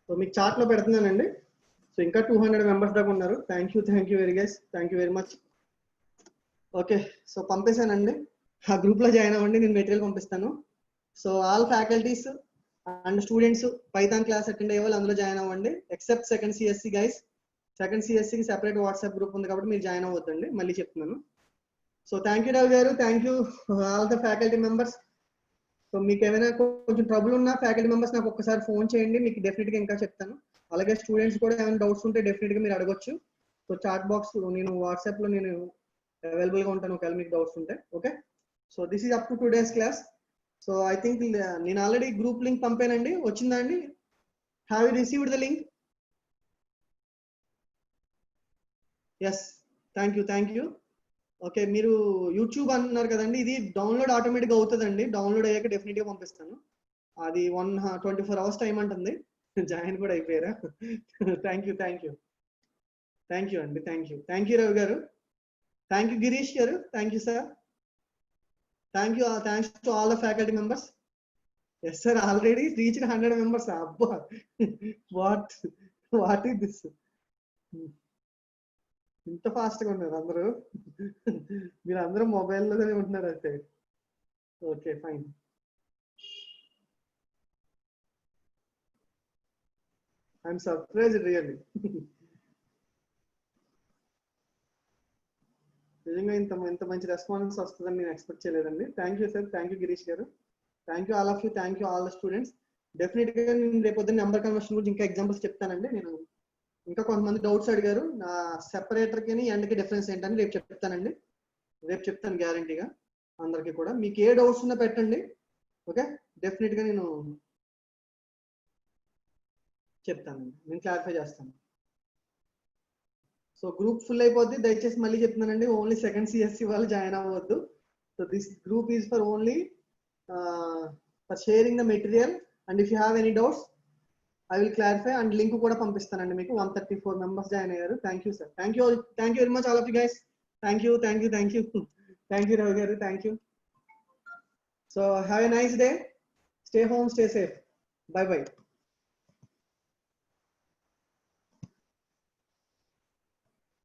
సో మీకు చాట్ లో పెడుతున్నానండి. సో ఇంకా 200 మెంబర్స్ దాకా ఉన్నారు. Thank you very guys, thank you very much. Okay, so పంపేశానండి. ఆ గ్రూప్ లో జాయిన్ అవ్వండి, నేను మెటీరియల్ పంపిస్తాను. So all faculties and students Python class attend అయ్యే వాళ్ళు అందులో జాయిన్ అవ్వండి. Except second CSC guys. Second సిఎస్సికి సెపరేట్ వాట్సాప్ గ్రూప్ ఉంది కాబట్టి మీరు జాయిన్ అవ్వద్దండి, మళ్ళీ చెప్తున్నాను. సో థ్యాంక్ యూ రావు గారు, thank you all the faculty members. So మీకు ఏమైనా కొంచెం ట్రబుల్ ఉన్నా ఫ్యాకల్టీ మెంబర్స్ నాకు ఒక్కసారి ఫోన్ చేయండి, మీకు డెఫినెట్ గా ఇంకా చెప్తాను. అలాగే స్టూడెంట్స్ కూడా ఏమైనా డౌట్స్ ఉంటే డెఫినెట్ గా మీరు అడగొచ్చు. సో చాట్ బాక్స్ నేను వాట్సాప్ లో నేను అవైలబుల్ గా ఉంటాను ఒకవేళ మీకు డౌట్స్ ఉంటే. Okay, so this is up to today's class. So I think నేను ఆల్రెడీ గ్రూప్ లింక్ పంపానండి, వచ్చిందా అండి? Have you received the link? Yes, thank you. Okay, మీరు యూట్యూబ్ అంటున్నారు కదండి, ఇది డౌన్లోడ్ ఆటోమేటిక్గా అవుతుందండి. డౌన్లోడ్ అయ్యాక డెఫినెట్గా పంపిస్తాను. అది 24 hours టైం అంటుంది. జాయిన్ కూడా అయిపోయారా? థ్యాంక్ యూ అండి, థ్యాంక్ యూ రవి గారు, థ్యాంక్ యూ గిరీష్ గారు, thank you sir, thanks to all the faculty members. Yes sir, already reached 100 members. అబ్బా, వాట్ ఈస్ దిస్, ఇంత ఫాస్ట్ గా ఉన్నారు అందరూ. మీరు అందరూ మొబైల్లోనే ఉంటున్నారు అయితే. Okay fine. I'm surprised really. నిజంగా ఇంత మంచి రెస్పాన్స్ వస్తుందని నేను ఎక్స్పెక్ట్ చేయలేదండి. Thank you sir, thank you Girish గారు, thank you all of you, thank you all the students. Definite గా నేను రేపొద్దున నెంబర్ కన్వర్షన్ గురించి ఇంకా ఎగ్జాంపుల్స్ చెప్తానండి. నేను ఇంకా కొంతమంది డౌట్స్ అడిగారు, నా సెపరేటర్ కి ఎండ్కి డిఫరెన్స్ ఏంటని రేపు చెప్తానండి. రేపు చెప్తాను గ్యారంటీగా అందరికి కూడా. మీకు ఏ డౌట్స్ ఉన్నా పెట్టండి. ఓకే, డెఫినెట్ గా నేను చెప్తానండి, నేను క్లారిఫై చేస్తాను. సో గ్రూప్ ఫుల్ అయిపోద్ది, దయచేసి మళ్ళీ చెప్తున్నానండి, ఓన్లీ సెకండ్ సిఎస్సి వాళ్ళు జాయిన్ అవ్వద్దు. So this group is for only for sharing the material. And if you have any doubts I will clarify. And link కూడా పంపిస్తానండి మీకు. 134 మెంబర్స్ జాయిన్ అయ్యారు. Thank you sir, thank you very much all of you guys. Thank you Ravi గారు, thank you. So have a nice day, stay home, stay safe, bye by.